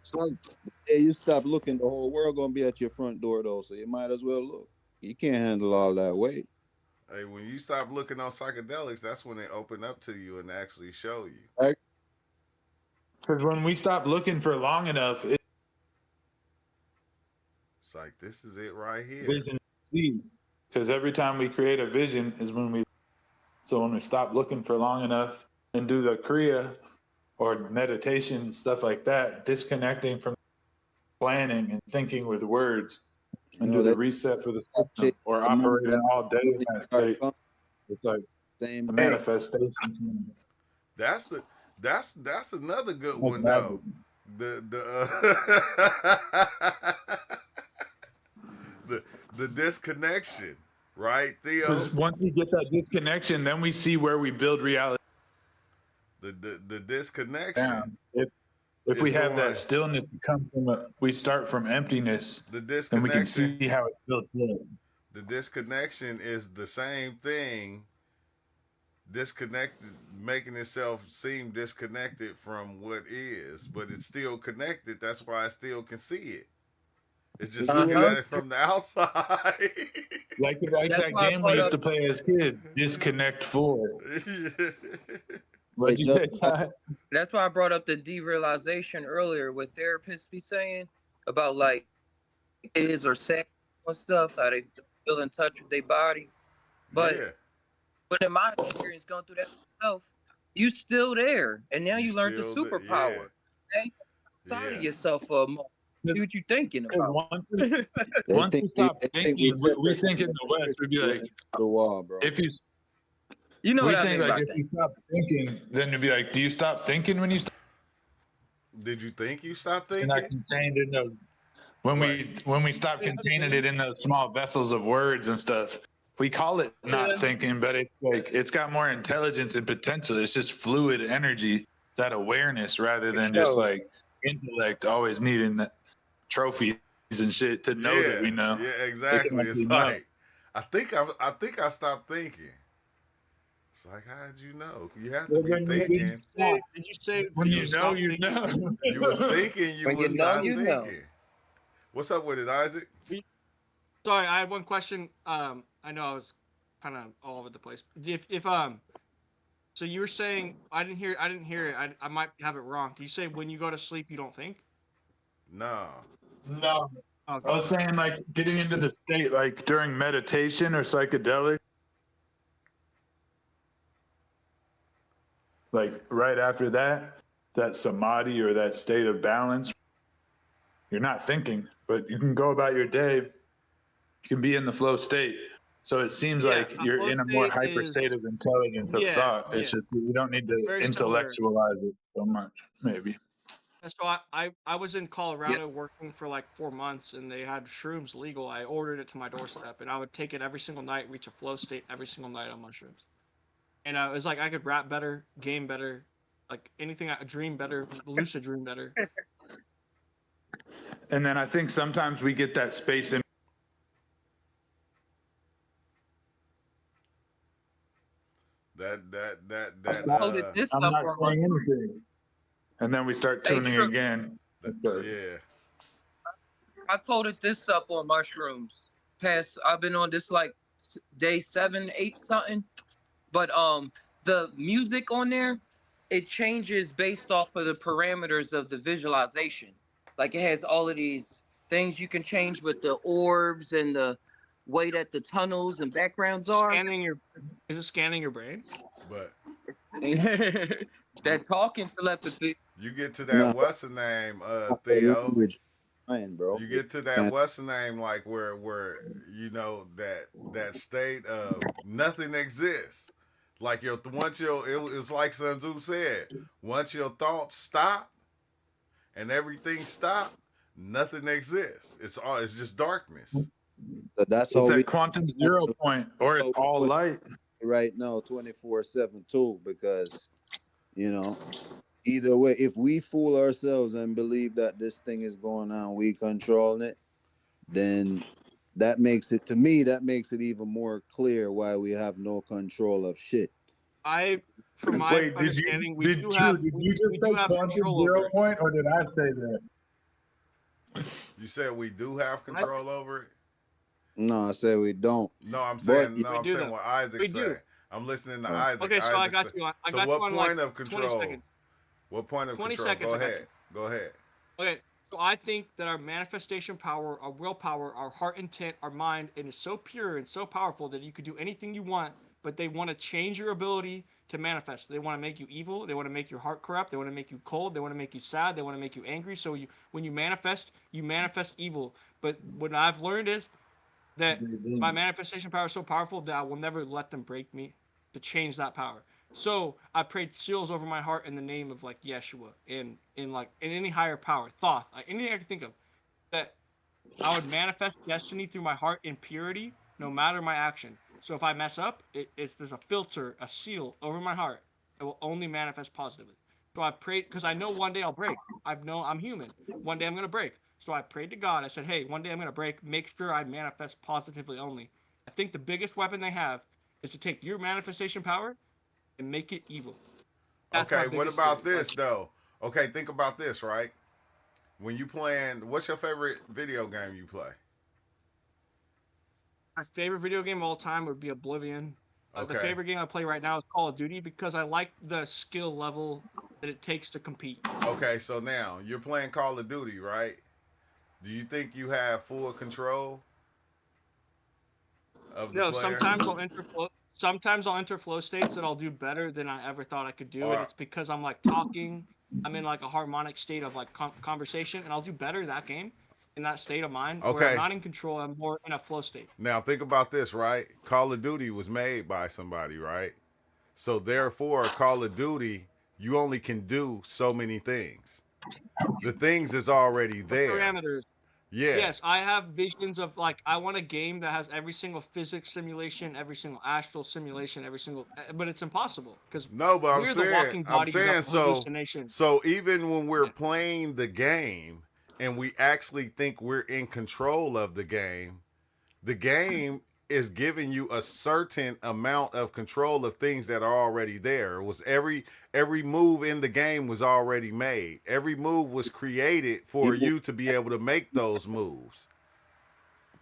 Yeah, you stop looking, the whole world gonna be at your front door though. So you might as well look. You can't handle all that weight. Hey, when you stop looking on psychedelics, that's when they open up to you and actually show you. Because when we stop looking for long enough, it's like, this is it right here. vision. Because every time we create a vision is when we. So when we stop looking for long enough and do the Kriya or meditation, stuff like that, disconnecting from planning and thinking with words and do the reset for the system or operating all day in that state. It's like same the manifestation. That's another good one though. The disconnection, right, Theo? Because once we get that disconnection, then we see where we build reality. The disconnection. If we have that stillness, we start from emptiness. The disconnection. And we can see how it's built in. The disconnection is the same thing. Disconnected, making itself seem disconnected from what is, but it's still connected. That's why I still can see it. It's just looking at it from the outside. like that game we used to play as kids, Disconnect 4. What'd you say, Ty? That's why I brought up the derealization earlier, what therapists be saying about like kids or sex and stuff, how they feel in touch with their body. But in my experience going through that myself, you still there. And now you learned the superpower. Okay? Outside of yourself for a moment. See what you're thinking about. Once we stop thinking, we think in the West, we'd be like, the wall, bro. If you, you know we what I think think like about if you stop thinking, then it'd be like, do you stop thinking when you stop? Did you think you stopped thinking? Not contained in those, when we stop containing it in those small vessels of words and stuff. We call it not thinking, but it's like it's got more intelligence and potential. It's just fluid energy, that awareness, rather than just like intellect always needing that trophies and shit to know that we know. Yeah, exactly. It's like I think I stopped thinking. It's like, how did you know? You have to be thinking. Did you say when you know, you know? You was thinking, you was not thinking. Know. What's up with it, Isaac? Sorry, I had one question. I know I was kind of all over the place. If so you were saying I didn't hear it. I might have it wrong. Do you say when you go to sleep you don't think? No. No. Okay. I was saying like getting into the state like during meditation or psychedelic. Like right after that samadhi or that state of balance, you're not thinking, but you can go about your day. You can be in the flow state. So it seems like you're in a more hyper state of intelligence of thought. It's just you don't need to intellectualize it so much, maybe. And so I was in Colorado working for like 4 months, and they had shrooms legal. I ordered it to my doorstep, and I would take it every single night, reach a flow state every single night on mushrooms. And it was like I could rap better, game better, like anything, dream better, lucid dream better. And then I think sometimes we get that space in. I'm not saying anything. And then we start tuning again. Yeah. I loaded this up on mushrooms. I've been on this like day 7, 8 something. But the music on there, it changes based off of the parameters of the visualization. Like it has all of these things you can change with the orbs and the way that the tunnels and backgrounds are. Is it scanning your brain? But that talking telepathy. You get to that what's the name, Theo? Bro. You get to that what's the name, like where you know that state of nothing exists. Like it's like Sun Tzu said, once your thoughts stop and everything stop, nothing exists. It's just darkness. So that's it's all a quantum 0 point, or it's all light. Right now, 24/7 too, because either way, if we fool ourselves and believe that this thing is going on, we controlling it, then that makes it even more clear why we have no control of shit. From my understanding, we do have control 0 over it. point, or did I say that? You said we do have control over it? No, I said we don't. No, I'm saying what Isaac said. I'm listening to Isaac. Okay, so I got you on. So what point of control? What point of control? 20 seconds. Go ahead. Okay, so I think that our manifestation power, our willpower, our heart intent, our mind, it is so pure and so powerful that you could do anything you want, but they want to change your ability to manifest. They want to make you evil. They want to make your heart corrupt. They want to make you cold. They want to make you sad. They want to make you angry. So when you manifest evil. But what I've learned is that my manifestation power is so powerful that I will never let them break me to change that power. So I prayed seals over my heart in the name of like Yeshua in any higher power, Thoth, anything I could think of, that I would manifest destiny through my heart in purity, no matter my action. So if I mess up, there's a filter, a seal over my heart. It will only manifest positively. So I've prayed because I know one day I'll break. I'm human. One day I'm gonna break. So I prayed to God. I said, hey, one day I'm gonna break. Make sure I manifest positively only. I think the biggest weapon they have is to take your manifestation power and make it evil. That's okay, what about this though? Okay, think about this, right? When you playing, what's your favorite video game you play? My favorite video game of all time would be Oblivion. The favorite game I play right now is Call of Duty because I like the skill level that it takes to compete. Okay, so now you're playing Call of Duty, right? Do you think you have full control of the player? Sometimes I'll enter flow states that I'll do better than I ever thought I could do, and it's because I'm like talking. I'm in like a harmonic state of like conversation, and I'll do better that game in that state of mind. Okay. Where I'm not in control. I'm more in a flow state. Now think about this, right? Call of Duty was made by somebody, right? So therefore, Call of Duty, you only can do so many things. The things is already there. Parameters. Yeah. Yes, I have visions of like I want a game that has every single physics simulation, every single astral simulation, but it's impossible because I'm saying so even when we're playing the game and we actually think we're in control of the game is giving you a certain amount of control of things that are already there. It was every move in the game was already made. Every move was created for you to be able to make those moves.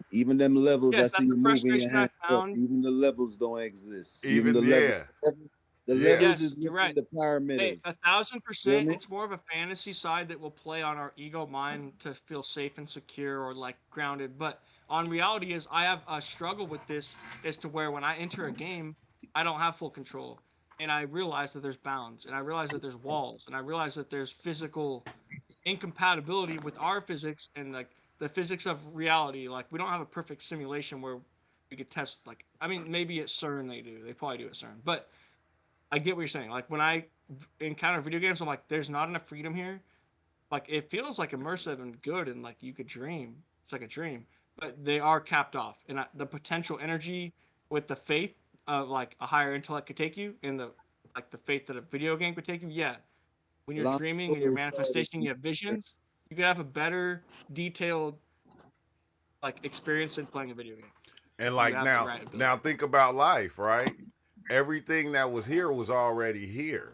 Even them levels I see you moving your hands up, even the levels don't exist. The levels is you're right. The parameters. Hey, 1,000%. It's more of a fantasy side that will play on our ego mind to feel safe and secure or like grounded. But on reality is I have a struggle with this as to where when I enter a game, I don't have full control. And I realize that there's bounds, and I realize that there's walls, and I realize that there's physical incompatibility with our physics and like the physics of reality. Like we don't have a perfect simulation where we could test maybe at CERN they do. They probably do at CERN. But I get what you're saying. Like when I encounter video games, I'm like, there's not enough freedom here. Like it feels like immersive and good, and like you could dream. It's like a dream, but they are capped off. And the potential energy with the faith of like a higher intellect could take you, and the faith that a video game could take you. Yeah, when you're dreaming and your manifestation, you have visions. you could have a better detailed like experience than playing a video game. And like now think about life, right? Everything that was here was already here.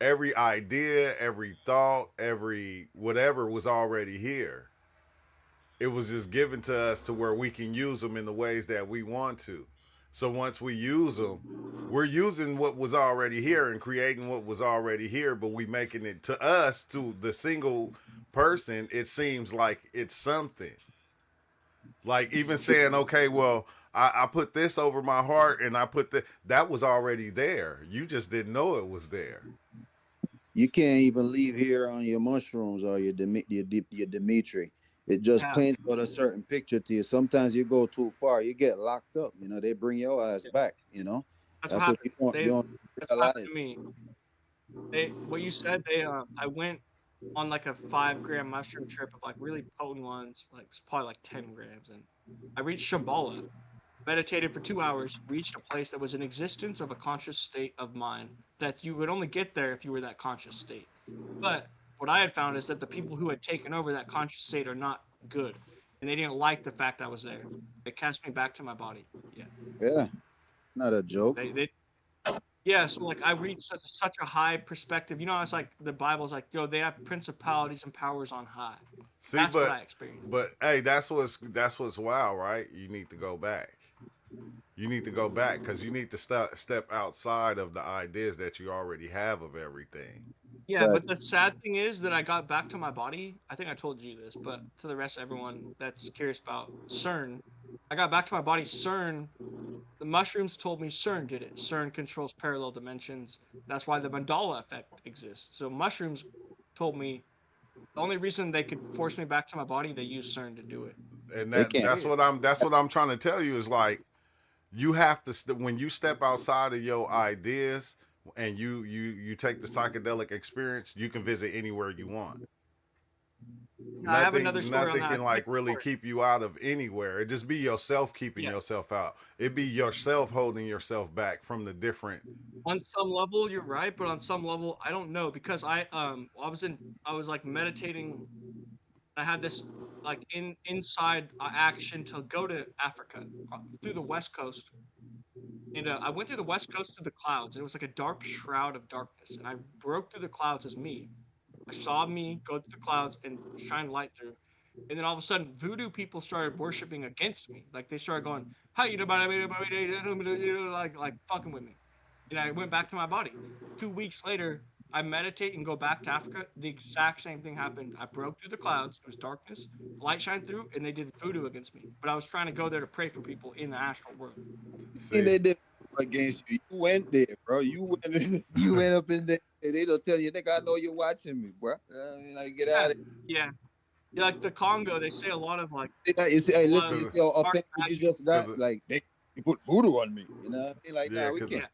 Every idea, every thought, every whatever was already here. It was just given to us to where we can use them in the ways that we want to. So once we use them, we're using what was already here and creating what was already here, but we making it to us, to the single person, it seems like it's something. Like even saying, okay, well, I put this over my heart and I put that was already there. You just didn't know it was there. You can't even leave here on your mushrooms or your Dimitri. It just paints out a certain picture to you. Sometimes you go too far, you get locked up. You know, they bring your ass back. You know, that's what happened. That's what happened to me. What you said. I went on like a 5-gram mushroom trip of like really potent ones, like probably like 10 grams, and I reached Shambhala, meditated for 2 hours, reached a place that was an existence of a conscious state of mind that you would only get there if you were that conscious state. But what I had found is that the people who had taken over that conscious state are not good, and they didn't like the fact I was there. They cast me back to my body. Yeah, not a joke. Yeah, so like I reached such a high perspective. You know, it's like the Bible's like, yo, they have principalities and powers on high. See, that's what I experienced. But hey, that's what's wild, right? You need to go back. You need to go back because you need to step outside of the ideas that you already have of everything. Yeah, but the sad thing is that I got back to my body. I think I told you this, but to the rest of everyone that's curious about CERN, I got back to my body. CERN, the mushrooms told me CERN did it. CERN controls parallel dimensions. That's why the mandala effect exists. So mushrooms told me the only reason they could force me back to my body, they use CERN to do it. And that's what I'm trying to tell you is like, you have to when you step outside of your ideas and you take the psychedelic experience, you can visit anywhere you want. I have another story nothing on that. can like really keep you out of anywhere. It just be yourself keeping yourself out. It be yourself holding yourself back from the different. On some level, you're right, but on some level, I don't know because I was like meditating. I had this like inside action to go to Africa through the West Coast. And I went through the West Coast through the clouds. And it was like a dark shroud of darkness. And I broke through the clouds as me. I saw me go through the clouds and shine light through. And then all of a sudden, voodoo people started worshiping against me. Like they started going, "Hey, like fucking with me." And I went back to my body. 2 weeks later, I meditate and go back to Africa. The exact same thing happened. I broke through the clouds. It was darkness. Light shined through, and they did voodoo against me. But I was trying to go there to pray for people in the astral world. See, they did against you. You went there, bro. You went up in there. They don't tell you, nigga, I know you're watching me, bro. Like, get out of here. Yeah, like the Congo, they say a lot of like. You see, hey, listen, you see how offended you just got? Like, they put voodoo on me. You know what I mean? Like, nah, we can't.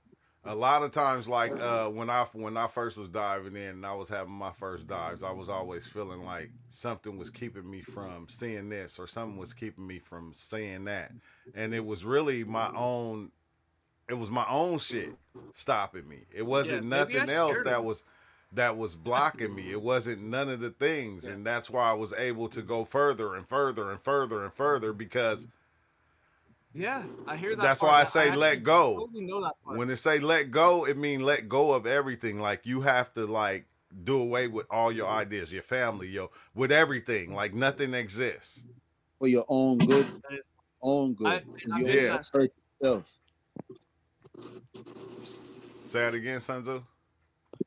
A lot of times, like when I first was diving in and I was having my first dives, I was always feeling like something was keeping me from seeing this or something was keeping me from seeing that, and it was really my own. It was my own shit stopping me. It wasn't nothing else that was blocking me. It wasn't none of the things, and that's why I was able to go further and further and further and further because. Yeah, I hear that. That's why I say let go. Totally know that part. When they say let go, it means let go of everything. Like you have to like do away with all your ideas, your family, with everything. Like nothing exists. For your own good. Own good. Yeah. Hurt yourself. Say it again, Sanzo.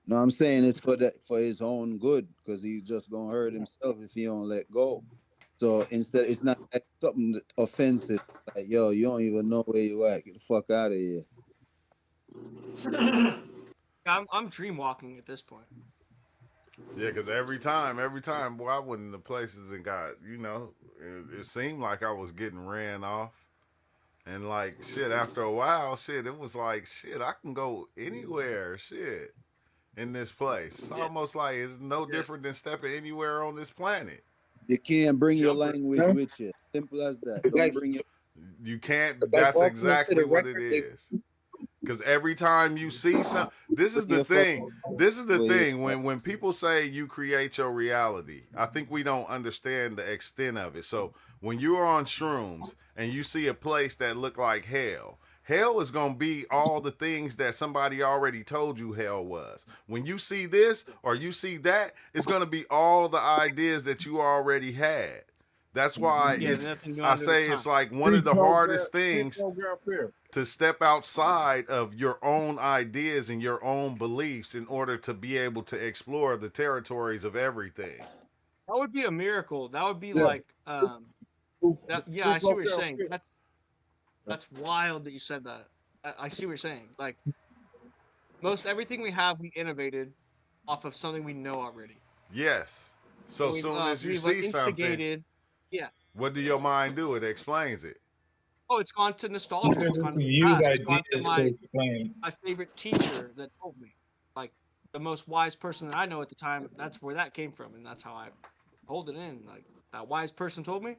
No, I'm saying it's for his own good because he's just gonna hurt himself if he don't let go. So instead, it's not like something offensive. Like, yo, you don't even know where you at. Get the fuck out of here. I'm dream walking at this point. Yeah, because every time, boy, I went into places and got, it seemed like I was getting ran off. And like, shit, after a while, shit, it was like, shit, I can go anywhere, shit, in this place. It's almost like it's no different than stepping anywhere on this planet. You can't bring your language with you. Simple as that. Don't bring your. You can't. That's exactly what it is. Because every time you see some, this is the thing. This is the thing. When people say you create your reality, I think we don't understand the extent of it. So when you're on shrooms and you see a place that look like hell, hell is gonna be all the things that somebody already told you hell was. When you see this or you see that, it's gonna be all the ideas that you already had. That's why I say it's like one of the hardest things to step outside of your own ideas and your own beliefs in order to be able to explore the territories of everything. That would be a miracle. That would be like, I see what you're saying. That's wild that you said that. I see what you're saying. Like, most everything we have, we innovated off of something we know already. Yes. So soon as you see something, what do your mind do? It explains it. Oh, it's gone to nostalgia. It's gone to the past. It's gone to my favorite teacher that told me. Like, the most wise person that I know at the time, that's where that came from. And that's how I hold it in. Like, that wise person told me,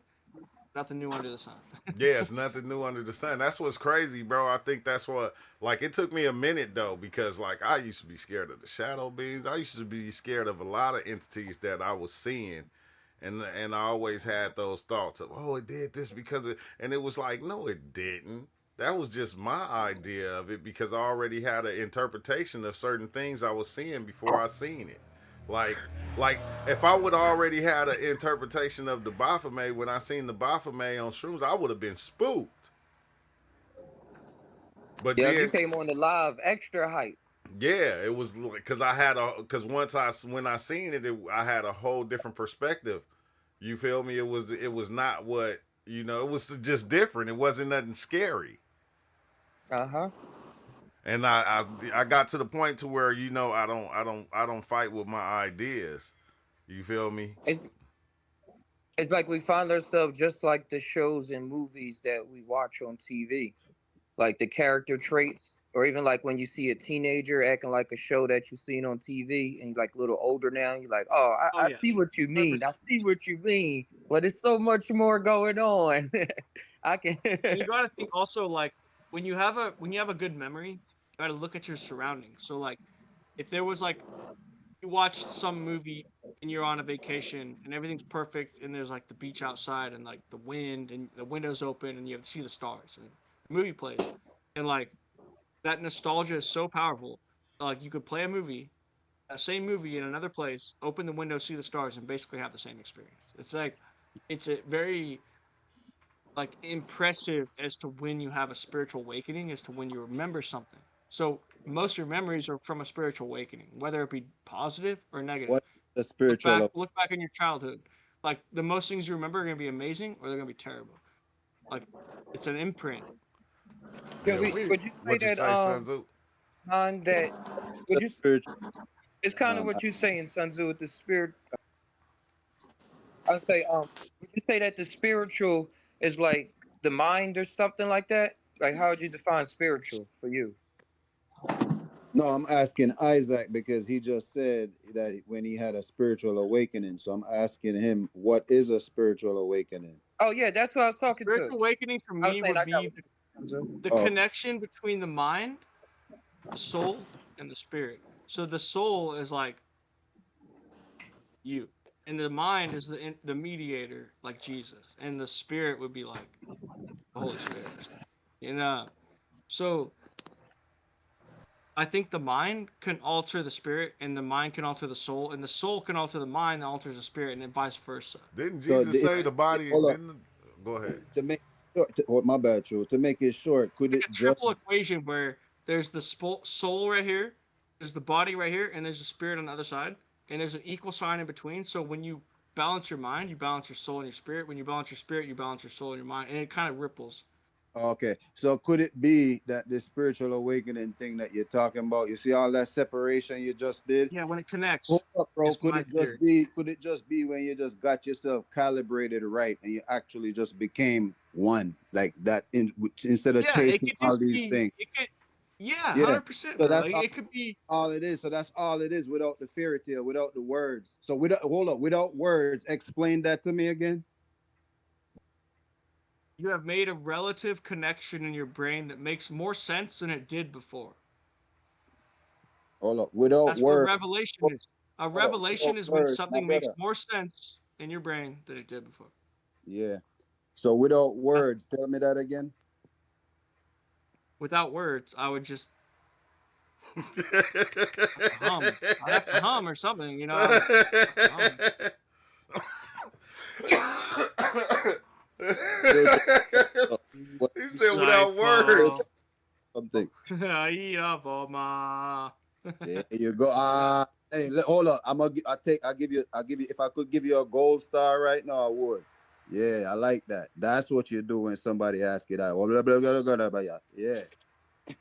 nothing new under the sun. Yeah, it's nothing new under the sun. That's what's crazy, bro. I think that's what, like, it took me a minute, though, because, like, I used to be scared of the shadow beings. I used to be scared of a lot of entities that I was seeing. And I always had those thoughts of, oh, it did this because of, and it was like, no, it didn't. That was just my idea of it because I already had an interpretation of certain things I was seeing before I seen it. Like if I would already had an interpretation of the Baphomet when I seen the Baphomet on shrooms, I would have been spooked. But yeah, then you came on the live extra hype. Yeah, it was because when I seen it, I had a whole different perspective. You feel me? It was not what it was just different. It wasn't nothing scary. Uh-huh. And I got to the point to where I don't fight with my ideas. You feel me? It's like we find ourselves just like the shows and movies that we watch on TV. Like the character traits, or even like when you see a teenager acting like a show that you've seen on TV and you're like a little older now, you're like, oh, I see what you mean. 100%. I see what you mean. But it's so much more going on. I can You gotta think also, like, when you have a good memory, you gotta look at your surroundings. So like if there was like you watched some movie and you're on a vacation and everything's perfect and there's like the beach outside and like the wind and the windows open and you have to see the stars and the movie plays and like that nostalgia is so powerful. Like you could play a movie, that same movie in another place, open the window, see the stars, and basically have the same experience. It's like it's a very like impressive as to when you have a spiritual awakening, as to when you remember something. So most of your memories are from a spiritual awakening, whether it be positive or negative. What the spiritual? Look back in your childhood. Like the most things you remember are gonna be amazing or they're gonna be terrible. Like it's an imprint. Yeah, would you say that on that would you spiritual? It's kind of what you're saying, Sun Tzu, with the spirit. I'd say would you say that the spiritual is like the mind or something like that? Like how would you define spiritual for you? No, I'm asking Isaac because he just said that when he had a spiritual awakening. So I'm asking him, what is a spiritual awakening? Oh yeah, that's what I was talking to. Spiritual awakening for me would be the connection between the mind, the soul, and the spirit. So the soul is like you, and the mind is the mediator, like Jesus, and the spirit would be like the Holy Spirit. So I think the mind can alter the spirit, and the mind can alter the soul, and the soul can alter the mind that alters the spirit, and then vice versa. Didn't Jesus say the body? Go ahead. To make my bad, True. To make it short, could it a triple equation where there's the soul right here, there's the body right here, and there's the spirit on the other side, and there's an equal sign in between. So when you balance your mind, you balance your soul and your spirit. When you balance your spirit, you balance your soul and your mind, and it kind of ripples. Okay, so could it be that the spiritual awakening thing that you're talking about, you see all that separation you just did? Yeah, when it connects. Hold up, bro. Could it just be when you just got yourself calibrated right and you actually just became one like that instead of chasing all these things? 100%. So that's it could be all it is. So that's all it is without the fairy tale, without the words. So without words, explain that to me again. You have made a relative connection in your brain that makes more sense than it did before. Hold up. Without That's what words. revelation is. A Hold up. revelation Without is when words, my something makes brother. more sense in your brain than it did before. Yeah. So without words, tell me that again. Without words, I would just hum. I'd have to hum or something, you know. I'd have to hum. What He you said say? without words. Something. I eat up all my. There you go. Hey, hold on. I'll give you. If I could give you a gold star right now, I would. Yeah, I like that. That's what you do when somebody asks you that. Blah, blah, blah, blah, blah, blah, yeah. Yeah.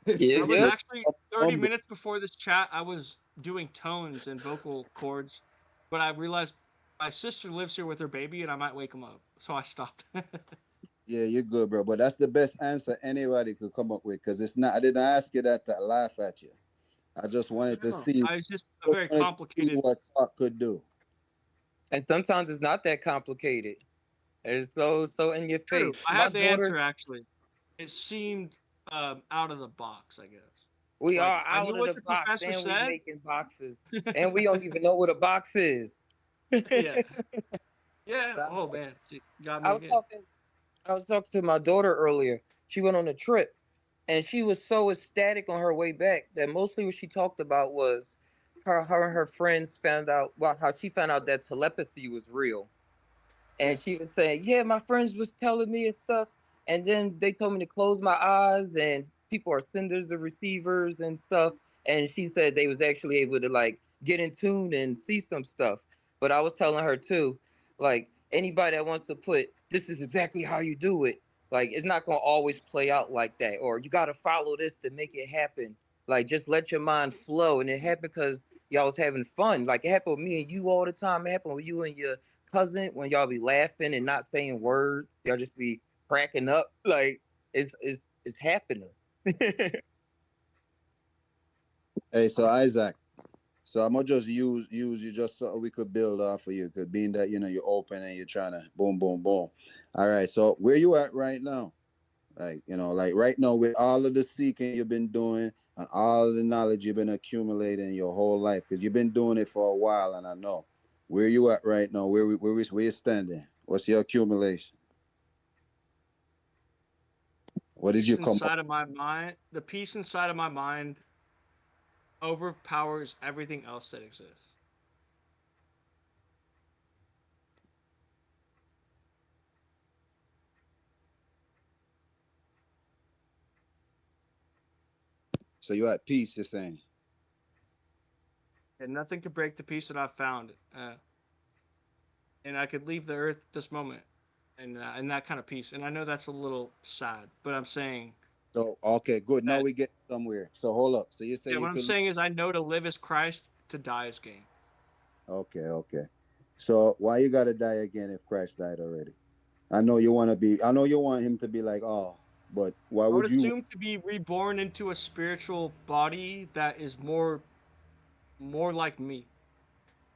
Yeah, I was yeah. actually 30 minutes before this chat, I was doing tones and vocal chords, but I realized my sister lives here with her baby and I might wake him up. So I stopped. Yeah, you're good, bro. But that's the best answer anybody could come up with, because it's not. I didn't ask you that to laugh at you. I just wanted to No, see. I was just a very complicated. What thought could do. And sometimes it's not that complicated. It's so in your True. face. I My had the daughter, answer actually. It seemed out of the box, I guess. we Like are I knew out of what the the box professor and we said. making boxes. And we don't even know what a box is. Yeah. Yeah. Oh man, see, got I me was again. talking I was talking to my daughter earlier. She went on a trip and she was so ecstatic on her way back that mostly what she talked about was her and her friends found out, well, how she found out that telepathy was real. Yeah. And she was saying, "Yeah, my friends was telling me and stuff, and then they told me to close my eyes, and people are senders and receivers and stuff." And she said they was actually able to like get in tune and see some stuff. But I was telling her too, like anybody that wants to put this is exactly how you do it, like it's not gonna always play out like that, or you got to follow this to make it happen. Like just let your mind flow, and it happened because y'all was having fun. Like it happened with me and you all the time. It happened with you and your cousin when y'all be laughing and not saying words. Y'all just be cracking up. Like it's happening. Hey, so Isaac. So I'm gonna just use you just so we could build off of you, because being that you're open and you're trying to boom, boom, boom. All right. So where you at right now? Like like right now with all of the seeking you've been doing and all of the knowledge you've been accumulating your whole life, because you've been doing it for a while, and I know. Where you at right now? Where you standing? What's your accumulation? What did Peace you come up? inside of my mind. The peace inside of my mind overpowers everything else that exists. So you at peace, you're saying? And nothing could break the peace that I've found. And I could leave the earth this moment and that kind of peace. And I know that's a little sad, but I'm saying So okay, good. Now that, we get somewhere. So hold up. So you say yeah, you what I'm could. saying is I know to live as Christ, to die as gain. Okay, okay. So why you gotta die again if Christ died already? I know you want to be. I know you want him to be like, oh, but why I would would you? assume to be reborn into a spiritual body that is more like me.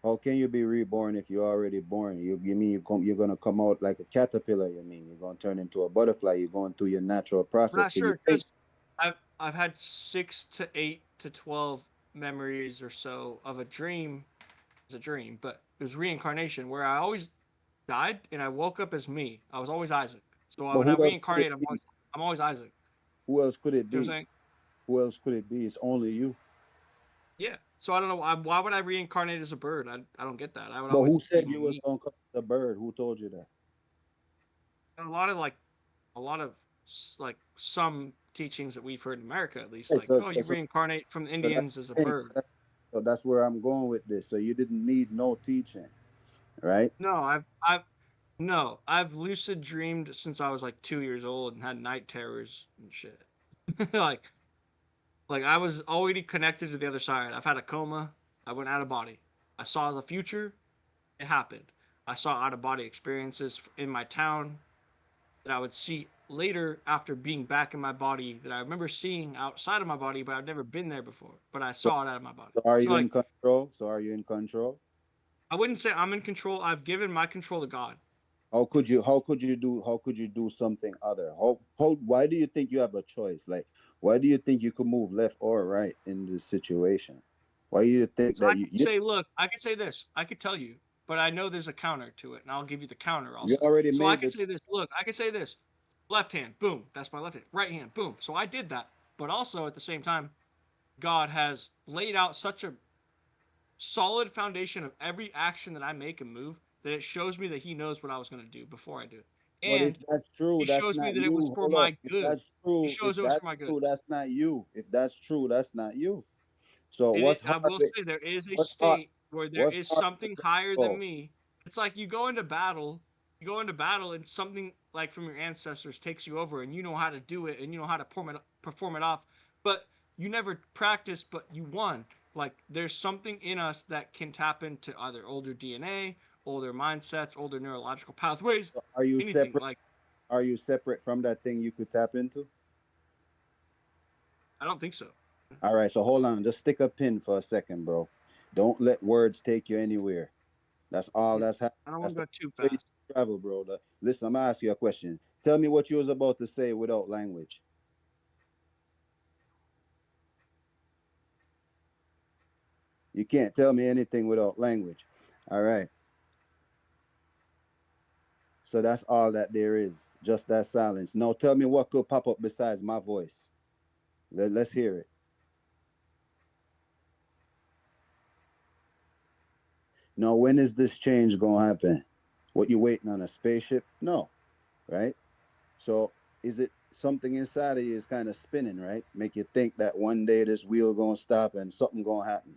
How can you be reborn if you're already born? You mean you're gonna come out like a caterpillar? You mean you're gonna turn into a butterfly? You're going through your natural I'm process. not Can you sure think? because I've had 6 to 8 to 12 memories or so of a dream. It's a dream, but it was reincarnation where I always died and I woke up as me. I was always Isaac. So But when I who else could it reincarnate, I'm be? always Isaac. Who else could it You know what I'm be? saying? Who else could it be? It's only you. Yeah. So I don't know why would I reincarnate as a bird? I don't get that. I would But always who be said you was me. gonna come as a bird? Who told you that? And a lot of like some teachings that we've heard in America at least, Hey, like oh, you so reincarnate from the that's Indians as a the thing. bird. So that's where I'm going with this. So you didn't need no teaching, right? No, no, I've lucid dreamed since I was like 2 years old and had night terrors and shit. like I was already connected to the other side. I've had a coma. I went out of body. I saw the future. It happened. I saw out of body experiences in my town that I would see later after being back in my body that I remember seeing outside of my body, but I've never been there before. But I So, saw it out of my body. so are So you in like control? So are you in control? I wouldn't say I'm in control. I've given my control to God. how could you do something other? Why do you think you have a choice? Like, why do you think you could move left or right in this situation? Why do you think So that I could say, look, I could say this. I could tell you, but I know there's a counter to it, and I'll give you the counter you also. already So I made could this? say this. Look, I could say this. Left hand, boom, that's my left hand. Right hand, boom. So I did that. But also at the same time, God has laid out such a solid foundation of every action that I make and move that it shows me that He knows what I was going to do before I do it. But if And that's true, He that's shows me not that it was you. for Hold up. my If good. that's He true, if shows it was that's for my good. true, that's not you. If that's true, that's not you. So I will say there is a what's hard state where there what's is hard something to higher let than go? me. It's like you go into battle and something like from your ancestors takes you over and you know how to do it and you know how to perform it off, but you never practiced, but you won. Like there's something in us that can tap into either older DNA, older mindsets, older neurological pathways, Are you anything. separate? Like Are you separate from that thing you could tap into? I don't think so. All right, so hold on. Just stick a pin for a second, bro. Don't let words take you anywhere. That's all Yeah. that's happening. I don't want That's to the go too way you fast. travel, bro. Listen, I'm gonna ask you a question. Tell me what you was about to say without language. You can't tell me anything without language. All right. So that's all that there is. Just that silence. Now tell me what could pop up besides my voice. Let's hear it. Now, when is this change gonna happen? What you waiting on, a spaceship? No, right? So is it something inside of you is kind of spinning, right? Make you think that one day this wheel gonna stop and something gonna happen,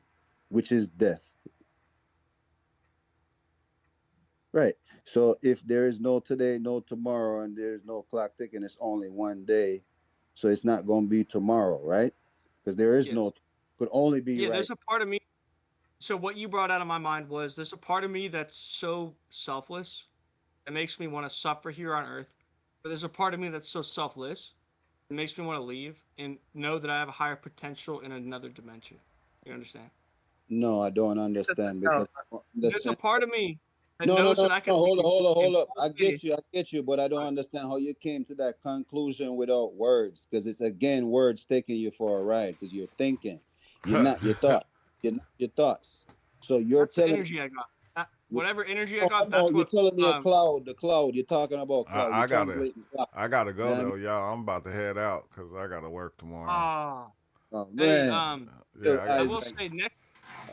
which is death. Right. So if there is no today, no tomorrow, and there's no clock ticking, it's only one day. So it's not gonna be tomorrow, right? Because there is Yes. no could only be Yeah, right. there's a part of me. So what you brought out of my mind was there's a part of me that's so selfless. It makes me want to suffer here on earth. But there's a part of me that's so selfless. It makes me want to leave and know that I have a higher potential in another dimension. You understand? No, I don't understand No, because I don't There's a understand. part of me that No, no, knows no, that I no. could Hold up, leave hold up, and hold up. one I day. get you, but I don't understand how you came to that conclusion without words. Because it's again words taking you for a ride. Because you're thinking, you're not your thought, you're not your thoughts. So you're That's the telling energy I got. me, Whatever energy I no, got, no, that's you're what. telling me a cloud, the cloud. You're talking about cloud. You're I gotta, translating cloud. I gotta You know go what I mean? though, y'all. I'm about to head out because I gotta work tomorrow. Ah, Oh hey, man, Yeah, I I got. will Isaac. say next.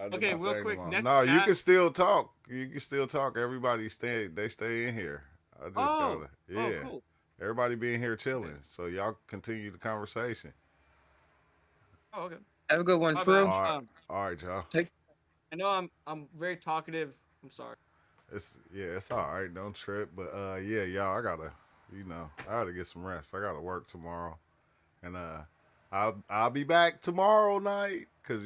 I do Okay, my real thing quick, tomorrow. next No, you chat. can still talk. You can still talk. Everybody stay. They stay in here. I just Oh, gotta. oh, Yeah. cool. Everybody being here Okay. chilling. So y'all continue the conversation. Oh, okay. have a good one, My bad. True. All right. All right, y'all. Take I know I'm very talkative. I'm sorry. It's all right. Don't trip. But yeah, y'all. I gotta get some rest. I gotta work tomorrow, and I'll be back tomorrow night because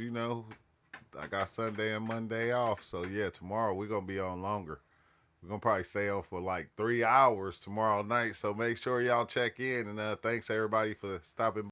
I got Sunday and Monday off. So yeah, tomorrow we're gonna be on longer. We're gonna probably stay on for like 3 hours tomorrow night. So make sure y'all check in, and thanks everybody for stopping